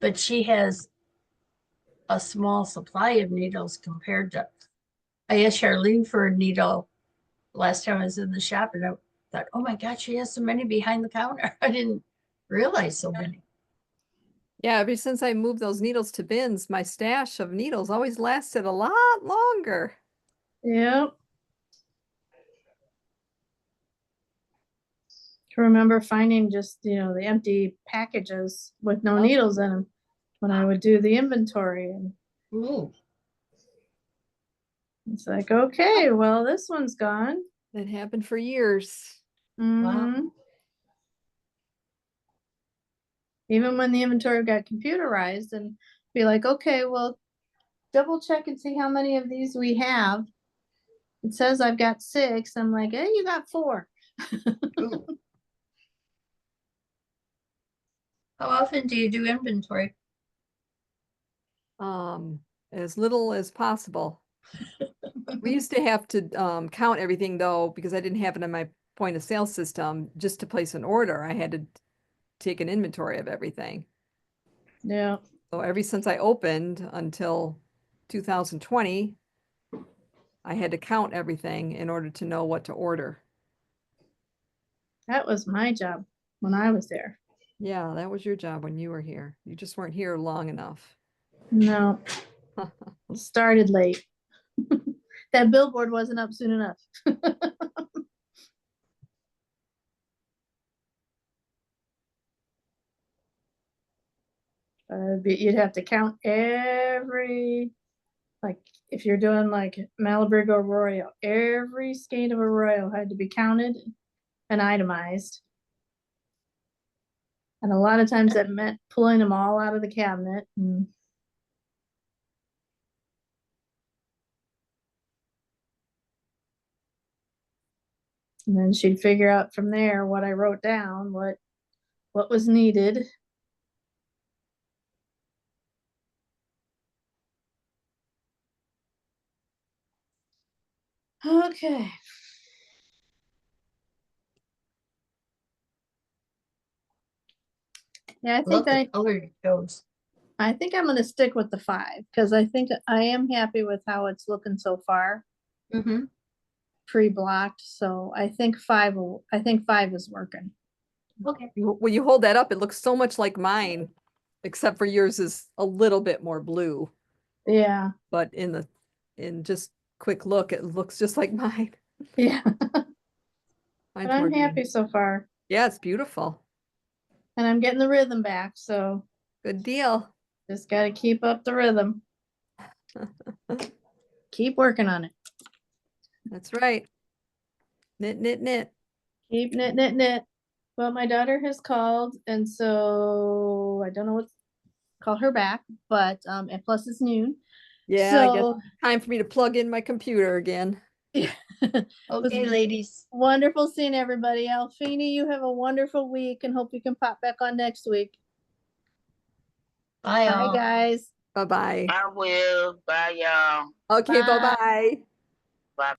But she has a small supply of needles compared to I asked Charlene for a needle last time I was in the shop and I thought, oh my God, she has so many behind the counter. I didn't realize so many. Yeah, ever since I moved those needles to bins, my stash of needles always lasted a lot longer. Yep. I remember finding just, the empty packages with no Oh. needles in them when I would do the inventory, and Ooh, it's like, okay, well, this one's gone. It happened for years. Mhm. Even when the inventory got computerized and be like, okay, well, double check and see how many of these we have. It says I've got 6. I'm like, you got 4. ooh. How often do you do inventory? As little as possible. We used to have to count everything though, because I didn't have it in my point of sale system. Just to place an order, I had to take an inventory of everything. Yeah. So ever since I opened until 2020, I had to count everything in order to know what to order. That was my job when I was there. Yeah, that was your job when you were here. You just weren't here long enough. No, started late. That billboard wasn't up soon enough. You'd have to count every, like, if you're doing like Malabrigo Arroyo, every skein of Arroyo had to be counted and itemized. And a lot of times that meant pulling them all out of the cabinet. And then she'd figure out from there what I wrote down, what was needed. Okay. Yeah, Love the color goes. I think I'm gonna stick with the 5 because I think I am happy with how it's looking so far, Mm-hmm. pre-blocked. So I think 5 is working. Okay. When you hold that up, it looks so much like mine, except for yours is a little bit more blue. Yeah, But in just quick look, it looks just like mine. yeah. Mine's But I'm more green. happy so far, Yeah, it's beautiful. and I'm getting the rhythm back. So Good deal. just gotta keep up the rhythm. Keep working on it. That's right. Knit, knit, knit. Keep knit, knit, knit. Well, my daughter has called, and so I don't know what call her back, but and plus it's noon. Yeah, I guess So time for me to plug in my computer again. yeah. Okay, ladies. Wonderful seeing everybody. Alfini, you have a wonderful week and hope you can pop back on next week. Bye, Bye, all. guys. Bye-bye. I will. Bye, y'all. Okay, Bye. bye-bye. Bye.